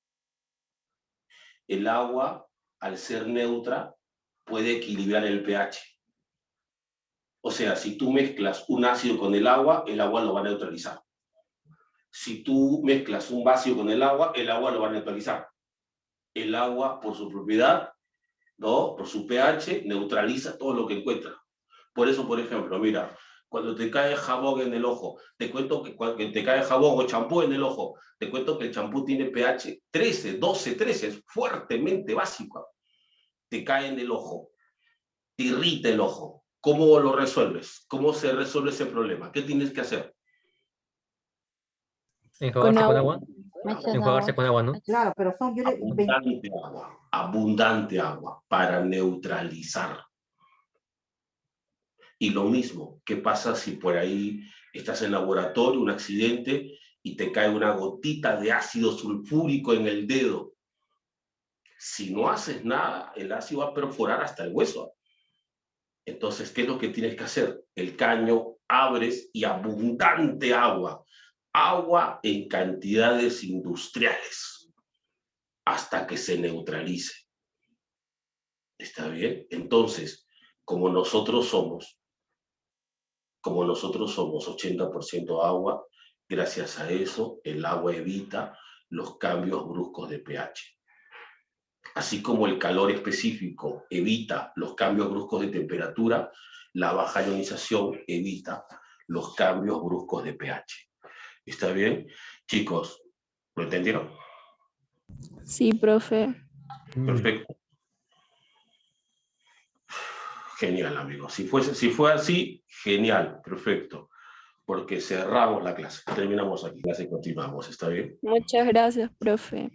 El agua, al ser neutra, puede equilibrar el pH. O sea, si tú mezclas un ácido con el agua lo va a neutralizar. Si tú mezclas un básico con el agua lo va a neutralizar. El agua, por su propiedad, ¿no? Por su pH, neutraliza todo lo que encuentra. Por eso, por ejemplo, mira, cuando te cae jabón en el ojo, te cuento que cuando te cae jabón o champú en el ojo, te cuento que el champú tiene pH 13, 12, 13, es fuertemente básico. Te cae en el ojo, te irrita el ojo. ¿Cómo lo resuelves? ¿Cómo se resuelve ese problema? ¿Qué tienes que hacer? Enjuagarse con agua. Mechas Enjuagarse con agua, ¿no? Claro, pero son yo Abundante agua para neutralizar. Y lo mismo, ¿qué pasa si por ahí estás en laboratorio, un accidente, y te cae una gotita de ácido sulfúrico en el dedo? Si no haces nada, el ácido va a perforar hasta el hueso. Entonces, ¿qué es lo que tienes que hacer? El caño, abres y abundante agua. Agua en cantidades industriales hasta que se neutralice. ¿Está bien? Entonces, como nosotros somos 80% agua, gracias a eso el agua evita los cambios bruscos de pH. Así como el calor específico evita los cambios bruscos de temperatura, la baja ionización evita los cambios bruscos de pH. ¿Está bien? Chicos, ¿lo entendieron? Sí, profe. Perfecto. Genial, amigos. Si fue así, genial, perfecto. Porque cerramos la clase. Terminamos aquí, clase y continuamos. ¿Está bien? Muchas gracias, profe.